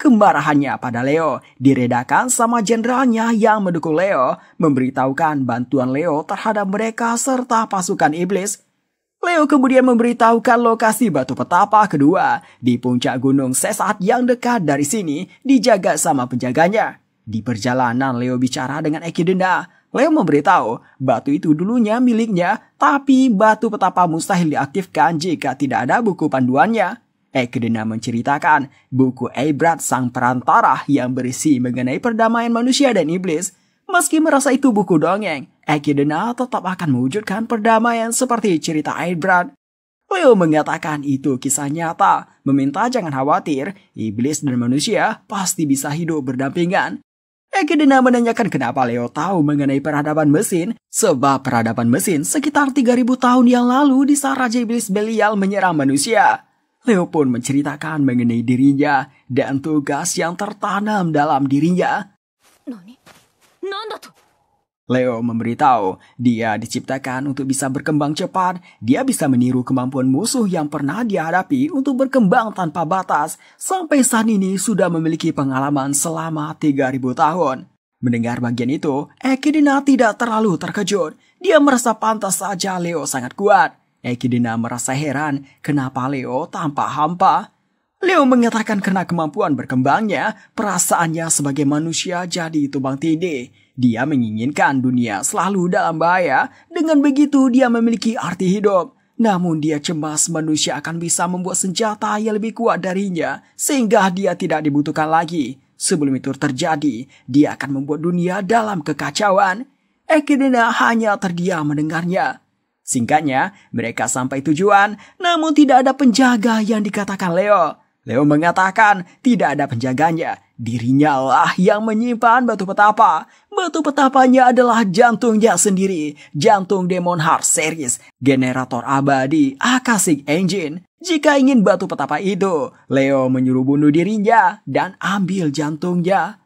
Kemarahannya pada Leo diredakan sama jenderalnya yang mendukung Leo, memberitahukan bantuan Leo terhadap mereka serta pasukan iblis. Leo kemudian memberitahukan lokasi batu petapa kedua di puncak gunung Sesat yang dekat dari sini, dijaga sama penjaganya. Di perjalanan Leo bicara dengan Echidna. Leo memberitahu batu itu dulunya miliknya, tapi batu petapa mustahil diaktifkan jika tidak ada buku panduannya. Echidna menceritakan buku Ebrard Sang Perantara yang berisi mengenai perdamaian manusia dan iblis. Meski merasa itu buku dongeng, Echidna tetap akan mewujudkan perdamaian seperti cerita Ebrard. Leo mengatakan itu kisah nyata, meminta jangan khawatir, iblis dan manusia pasti bisa hidup berdampingan. Echidna menanyakan kenapa Leo tahu mengenai peradaban mesin, sebab peradaban mesin sekitar 3000 tahun yang lalu di saat Raja Iblis Belial menyerang manusia. Leo pun menceritakan mengenai dirinya dan tugas yang tertanam dalam dirinya. Leo memberitahu dia diciptakan untuk bisa berkembang cepat. Dia bisa meniru kemampuan musuh yang pernah dia hadapi untuk berkembang tanpa batas. Sampai saat ini sudah memiliki pengalaman selama 3000 tahun. Mendengar bagian itu, Echidna tidak terlalu terkejut. Dia merasa pantas saja Leo sangat kuat. Echidna merasa heran kenapa Leo tampak hampa. Leo mengatakan karena kemampuan berkembangnya, perasaannya sebagai manusia jadi tumbang tindih. Dia menginginkan dunia selalu dalam bahaya, dengan begitu dia memiliki arti hidup. Namun dia cemas manusia akan bisa membuat senjata yang lebih kuat darinya, sehingga dia tidak dibutuhkan lagi. Sebelum itu terjadi, dia akan membuat dunia dalam kekacauan. Echidna hanya terdiam mendengarnya. Singkatnya, mereka sampai tujuan, namun tidak ada penjaga yang dikatakan Leo. Leo mengatakan tidak ada penjaganya, dirinya lah yang menyimpan batu petapa. Batu petapanya adalah jantungnya sendiri, jantung Demon Heart Series, generator abadi Akashic Engine. Jika ingin batu petapa itu, Leo menyuruh bunuh dirinya dan ambil jantungnya.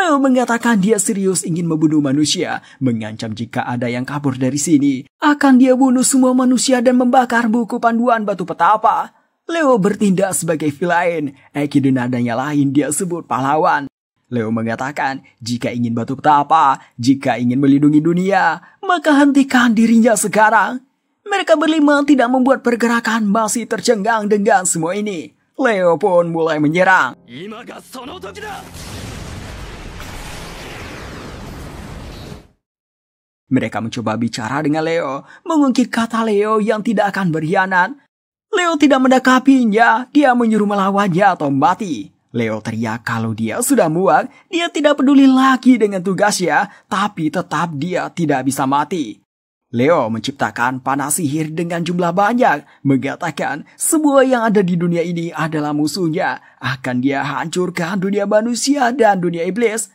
Leo mengatakan dia serius ingin membunuh manusia, mengancam jika ada yang kabur dari sini, akan dia bunuh semua manusia dan membakar buku panduan batu petapa. Leo bertindak sebagai villain, Echidna dan yang lain dia sebut pahlawan. Leo mengatakan jika ingin batu petapa, jika ingin melindungi dunia, maka hentikan dirinya sekarang. Mereka berlima tidak membuat pergerakan, masih tercengang dengan semua ini. Leo pun mulai menyerang. Mereka mencoba bicara dengan Leo, mengungkit kata Leo yang tidak akan berkhianat. Leo tidak mendekapinya, dia menyuruh melawannya atau mati. Leo teriak kalau dia sudah muak, dia tidak peduli lagi dengan tugasnya, tapi tetap dia tidak bisa mati. Leo menciptakan panah sihir dengan jumlah banyak, mengatakan semua yang ada di dunia ini adalah musuhnya, akan dia hancurkan dunia manusia dan dunia iblis.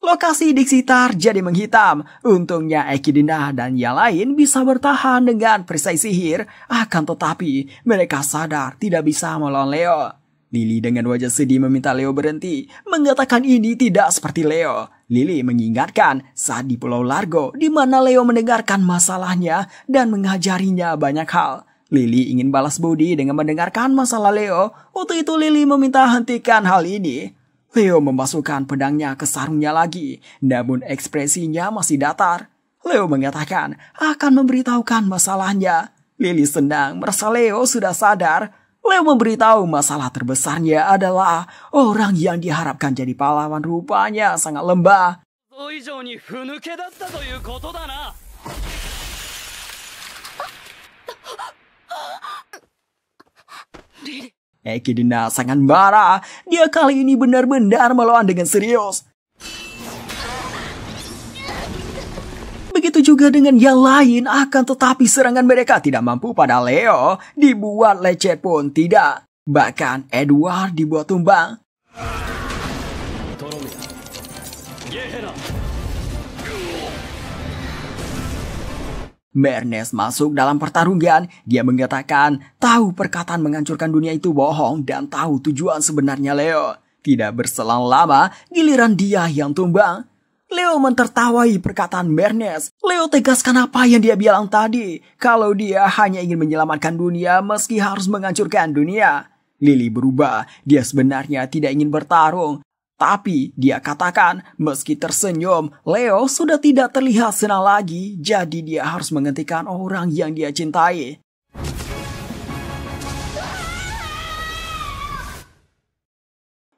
Lokasi di sekitar jadi menghitam. Untungnya Echidna dan yang lain bisa bertahan dengan perisai sihir. Akan tetapi mereka sadar tidak bisa melawan Leo. Lily dengan wajah sedih meminta Leo berhenti. Mengatakan ini tidak seperti Leo. Lily mengingatkan saat di Pulau Largo di mana Leo mendengarkan masalahnya dan mengajarinya banyak hal. Lily ingin balas budi dengan mendengarkan masalah Leo. Untuk itu Lily meminta hentikan hal ini. Leo memasukkan pedangnya ke sarungnya lagi, namun ekspresinya masih datar. Leo mengatakan akan memberitahukan masalahnya. Lily senang merasa Leo sudah sadar. Leo memberitahu masalah terbesarnya adalah orang yang diharapkan jadi pahlawan rupanya sangat lembah. Echidna sangat marah. Dia kali ini benar-benar melawan dengan serius. Begitu juga dengan yang lain, akan tetapi serangan mereka tidak mampu pada Leo. Dibuat lecet pun tidak. Bahkan Edward dibuat tumbang. Mernes masuk dalam pertarungan. Dia mengatakan tahu perkataan menghancurkan dunia itu bohong dan tahu tujuan sebenarnya Leo. Tidak berselang lama, giliran dia yang tumbang. Leo mentertawai perkataan Mernes. Leo tegaskan apa yang dia bilang tadi. Kalau dia hanya ingin menyelamatkan dunia meski harus menghancurkan dunia. Lily berubah. Dia sebenarnya tidak ingin bertarung. Tapi dia katakan meski tersenyum, Leo sudah tidak terlihat senang lagi. Jadi dia harus menghentikan orang yang dia cintai.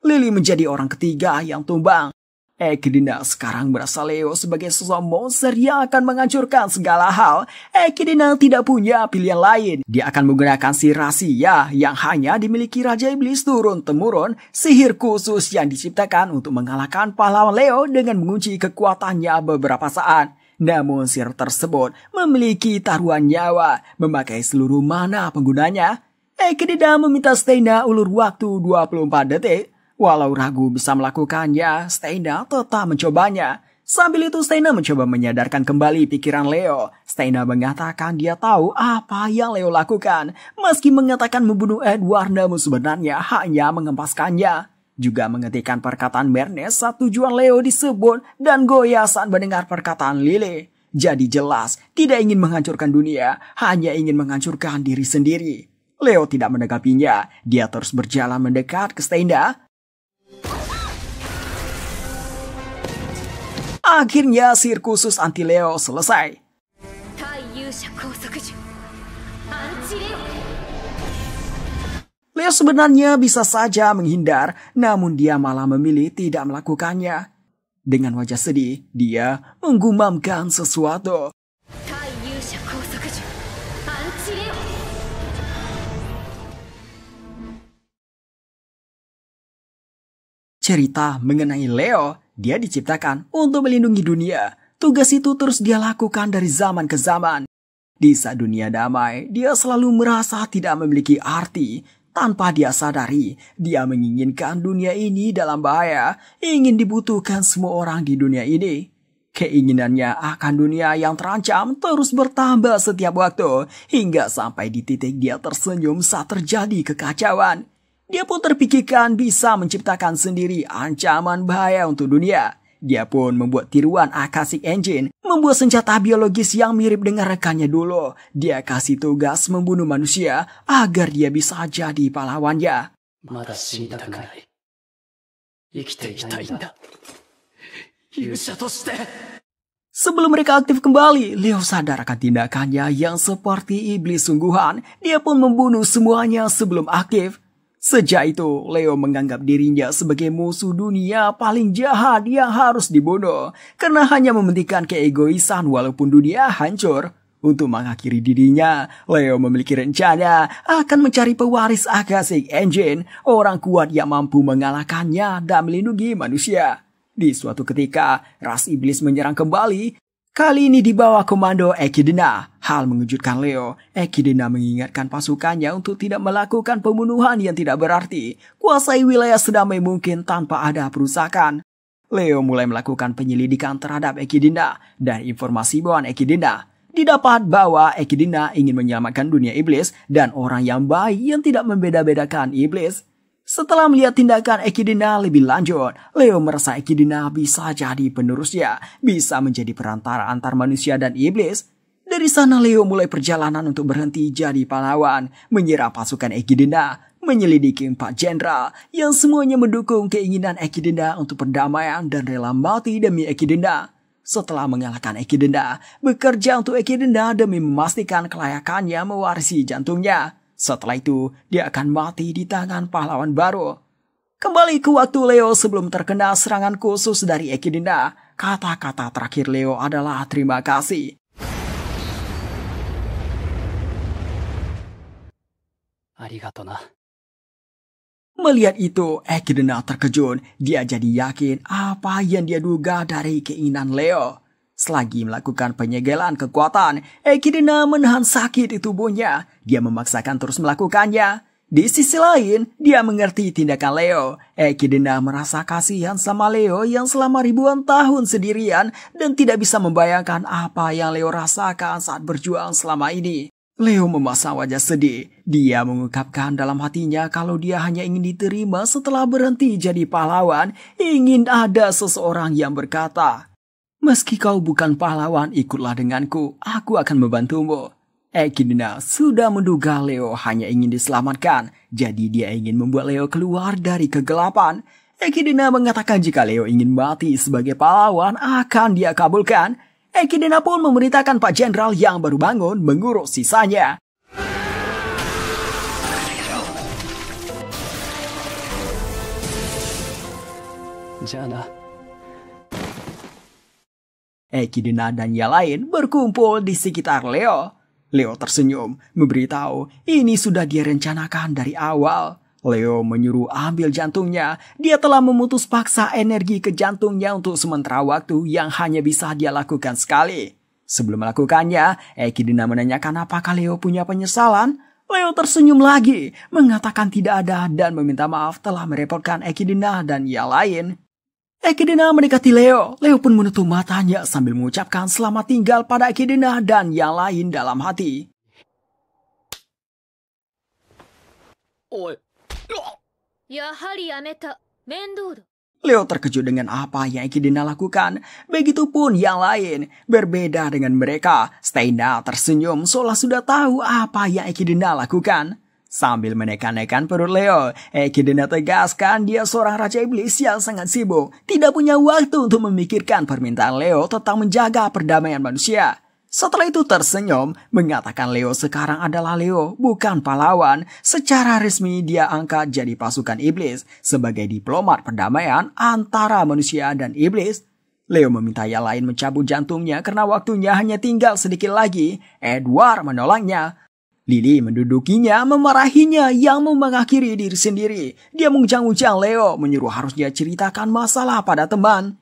Lily menjadi orang ketiga yang tumbang. Echidna sekarang merasa Leo sebagai sosok monster yang akan menghancurkan segala hal. Echidna tidak punya pilihan lain. Dia akan menggunakan si rahasia yang hanya dimiliki Raja Iblis turun-temurun, sihir khusus yang diciptakan untuk mengalahkan pahlawan Leo dengan mengunci kekuatannya beberapa saat. Namun sihir tersebut memiliki taruhan nyawa, memakai seluruh mana penggunanya. Echidna meminta Steina ulur waktu 24 detik. Walau ragu bisa melakukannya, Steina tetap mencobanya. Sambil itu Steina mencoba menyadarkan kembali pikiran Leo. Steina mengatakan dia tahu apa yang Leo lakukan. Meski mengatakan membunuh Edward, namun sebenarnya hanya mengempaskannya. Juga menghentikan perkataan Mernes saat tujuan Leo disebut dan goyah saat mendengar perkataan Lily. Jadi jelas tidak ingin menghancurkan dunia, hanya ingin menghancurkan diri sendiri. Leo tidak menanggapinya. Dia terus berjalan mendekat ke Steina. Akhirnya sihir khusus anti Leo selesai. Leo sebenarnya bisa saja menghindar, namun dia malah memilih tidak melakukannya. Dengan wajah sedih, dia menggumamkan sesuatu. Cerita mengenai Leo, dia diciptakan untuk melindungi dunia. Tugas itu terus dia lakukan dari zaman ke zaman. Di saat dunia damai, dia selalu merasa tidak memiliki arti. Tanpa dia sadari, dia menginginkan dunia ini dalam bahaya, ingin dibutuhkan semua orang di dunia ini. Keinginannya akan dunia yang terancam terus bertambah setiap waktu, hingga sampai di titik dia tersenyum saat terjadi kekacauan. Dia pun terpikirkan bisa menciptakan sendiri ancaman bahaya untuk dunia. Dia pun membuat tiruan Akashic Engine, membuat senjata biologis yang mirip dengan rekannya dulu. Dia kasih tugas membunuh manusia agar dia bisa jadi pahlawannya. Sebelum mereka aktif kembali, Leo sadar akan tindakannya yang seperti iblis sungguhan. Dia pun membunuh semuanya sebelum aktif. Sejak itu, Leo menganggap dirinya sebagai musuh dunia paling jahat yang harus dibunuh. Karena hanya mementingkan keegoisan walaupun dunia hancur. Untuk mengakhiri dirinya, Leo memiliki rencana akan mencari pewaris Akashic Engine, orang kuat yang mampu mengalahkannya dan melindungi manusia. Di suatu ketika, ras iblis menyerang kembali. Kali ini di bawah komando Echidna. Hal mengejutkan Leo. Echidna mengingatkan pasukannya untuk tidak melakukan pembunuhan yang tidak berarti. Kuasai wilayah sedamai mungkin tanpa ada perusakan. Leo mulai melakukan penyelidikan terhadap Echidna. Dan informasi bawaan Echidna didapat bahwa Echidna ingin menyelamatkan dunia iblis dan orang yang baik yang tidak membeda-bedakan iblis. Setelah melihat tindakan Echidna lebih lanjut, Leo merasa Echidna bisa jadi penerusnya, bisa menjadi perantara antar manusia dan iblis. Dari sana Leo mulai perjalanan untuk berhenti jadi pahlawan, menyerang pasukan Echidna, menyelidiki 4 jenderal yang semuanya mendukung keinginan Echidna untuk perdamaian dan rela mati demi Echidna. Setelah mengalahkan Echidna, bekerja untuk Echidna demi memastikan kelayakannya mewarisi jantungnya. Setelah itu, dia akan mati di tangan pahlawan baru. Kembali ke waktu Leo sebelum terkena serangan khusus dari Echidna. Kata-kata terakhir Leo adalah terima kasih. Arigato na. Melihat itu, Echidna terkejut. Dia jadi yakin apa yang dia duga dari keinginan Leo. Selagi melakukan penyegelan kekuatan, Ekidna menahan sakit di tubuhnya. Dia memaksakan terus melakukannya. Di sisi lain, dia mengerti tindakan Leo. Ekidna merasa kasihan sama Leo yang selama ribuan tahun sendirian dan tidak bisa membayangkan apa yang Leo rasakan saat berjuang selama ini. Leo memasang wajah sedih. Dia mengungkapkan dalam hatinya kalau dia hanya ingin diterima setelah berhenti jadi pahlawan. Ingin ada seseorang yang berkata, "Meski kau bukan pahlawan, ikutlah denganku. Aku akan membantumu." Ekidna sudah menduga Leo hanya ingin diselamatkan, jadi dia ingin membuat Leo keluar dari kegelapan. Ekidna mengatakan jika Leo ingin mati sebagai pahlawan akan dia kabulkan. Ekidna pun memerintahkan Pak Jenderal yang baru bangun mengurus sisanya. Jana. Ekidna dan yang lain berkumpul di sekitar Leo. Leo tersenyum, memberitahu ini sudah dia rencanakan dari awal. Leo menyuruh ambil jantungnya. Dia telah memutus paksa energi ke jantungnya untuk sementara waktu yang hanya bisa dia lakukan sekali. Sebelum melakukannya, Ekidna menanyakan apakah Leo punya penyesalan. Leo tersenyum lagi, mengatakan tidak ada dan meminta maaf telah merepotkan Ekidna dan yang lain. Ekidna mendekati Leo. Leo pun menutup matanya sambil mengucapkan selamat tinggal pada Ekidna dan yang lain dalam hati. Oi. Leo terkejut dengan apa yang Ekidna lakukan. Begitupun yang lain. Berbeda dengan mereka, Steina tersenyum seolah sudah tahu apa yang Ekidna lakukan. Sambil menekan-nekan perut Leo, Ekidna tegaskan dia seorang Raja Iblis yang sangat sibuk. Tidak punya waktu untuk memikirkan permintaan Leo tentang menjaga perdamaian manusia. Setelah itu tersenyum, mengatakan Leo sekarang adalah Leo, bukan pahlawan. Secara resmi dia angkat jadi pasukan iblis sebagai diplomat perdamaian antara manusia dan iblis. Leo meminta yang lain mencabut jantungnya karena waktunya hanya tinggal sedikit lagi. Edward menolaknya. Lily mendudukinya, memarahinya yang mengakhiri diri sendiri. Dia menguncang-uncang Leo, menyuruh harus dia ceritakan masalah pada teman.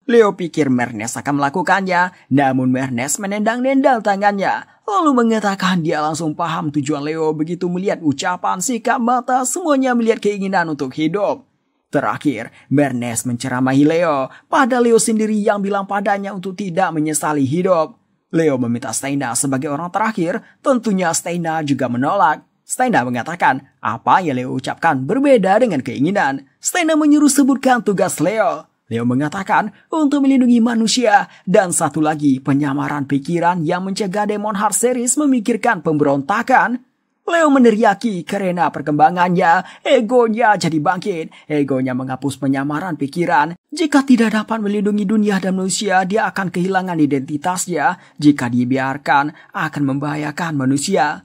Leo pikir Mernes akan melakukannya, namun Mernes menendang-nendang tangannya. Lalu mengatakan dia langsung paham tujuan Leo begitu melihat ucapan, sikap mata, semuanya melihat keinginan untuk hidup. Terakhir, Mernes menceramahi Leo, pada Leo sendiri yang bilang padanya untuk tidak menyesali hidup. Leo meminta Steina sebagai orang terakhir, tentunya Steina juga menolak. Steina mengatakan apa yang Leo ucapkan berbeda dengan keinginan. Steina menyuruh sebutkan tugas Leo. Leo mengatakan untuk melindungi manusia dan satu lagi penyamaran pikiran yang mencegah Demon Heart Series memikirkan pemberontakan. Leo meneriaki karena perkembangannya, egonya jadi bangkit. Egonya menghapus penyamaran pikiran. Jika tidak dapat melindungi dunia dan manusia, dia akan kehilangan identitasnya. Jika dibiarkan, akan membahayakan manusia.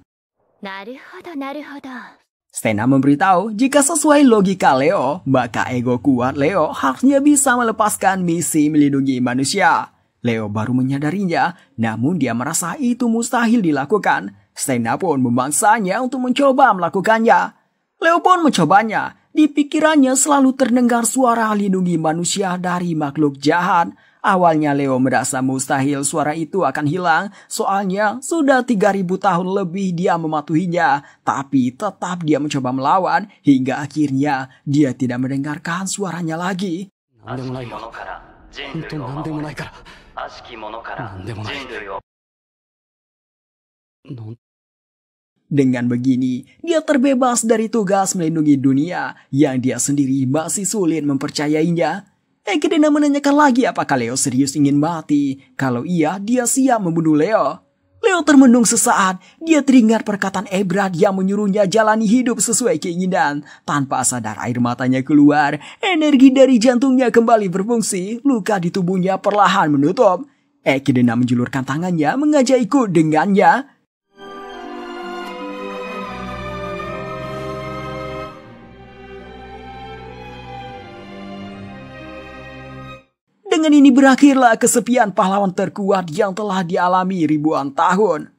Steina memberitahu, jika sesuai logika Leo, maka ego kuat Leo harusnya bisa melepaskan misi melindungi manusia. Leo baru menyadarinya, namun dia merasa itu mustahil dilakukan. Steina pun memaksanya untuk mencoba melakukannya. Leo pun mencobanya. Di pikirannya selalu terdengar suara lindungi manusia dari makhluk jahat. Awalnya Leo merasa mustahil suara itu akan hilang, soalnya sudah 3.000 tahun lebih dia mematuhinya. Tapi tetap dia mencoba melawan, hingga akhirnya dia tidak mendengarkan suaranya lagi. Dengan begini, dia terbebas dari tugas melindungi dunia yang dia sendiri masih sulit mempercayainya. Ekidna menanyakan lagi apakah Leo serius ingin mati. Kalau iya, dia siap membunuh Leo. Leo termenung sesaat. Dia teringat perkataan Ebrard yang menyuruhnya jalani hidup sesuai keinginan. Tanpa sadar air matanya keluar. Energi dari jantungnya kembali berfungsi. Luka di tubuhnya perlahan menutup. Ekidna menjulurkan tangannya mengajak ikut dengannya. Dengan ini berakhirlah kesepian pahlawan terkuat yang telah dialami ribuan tahun.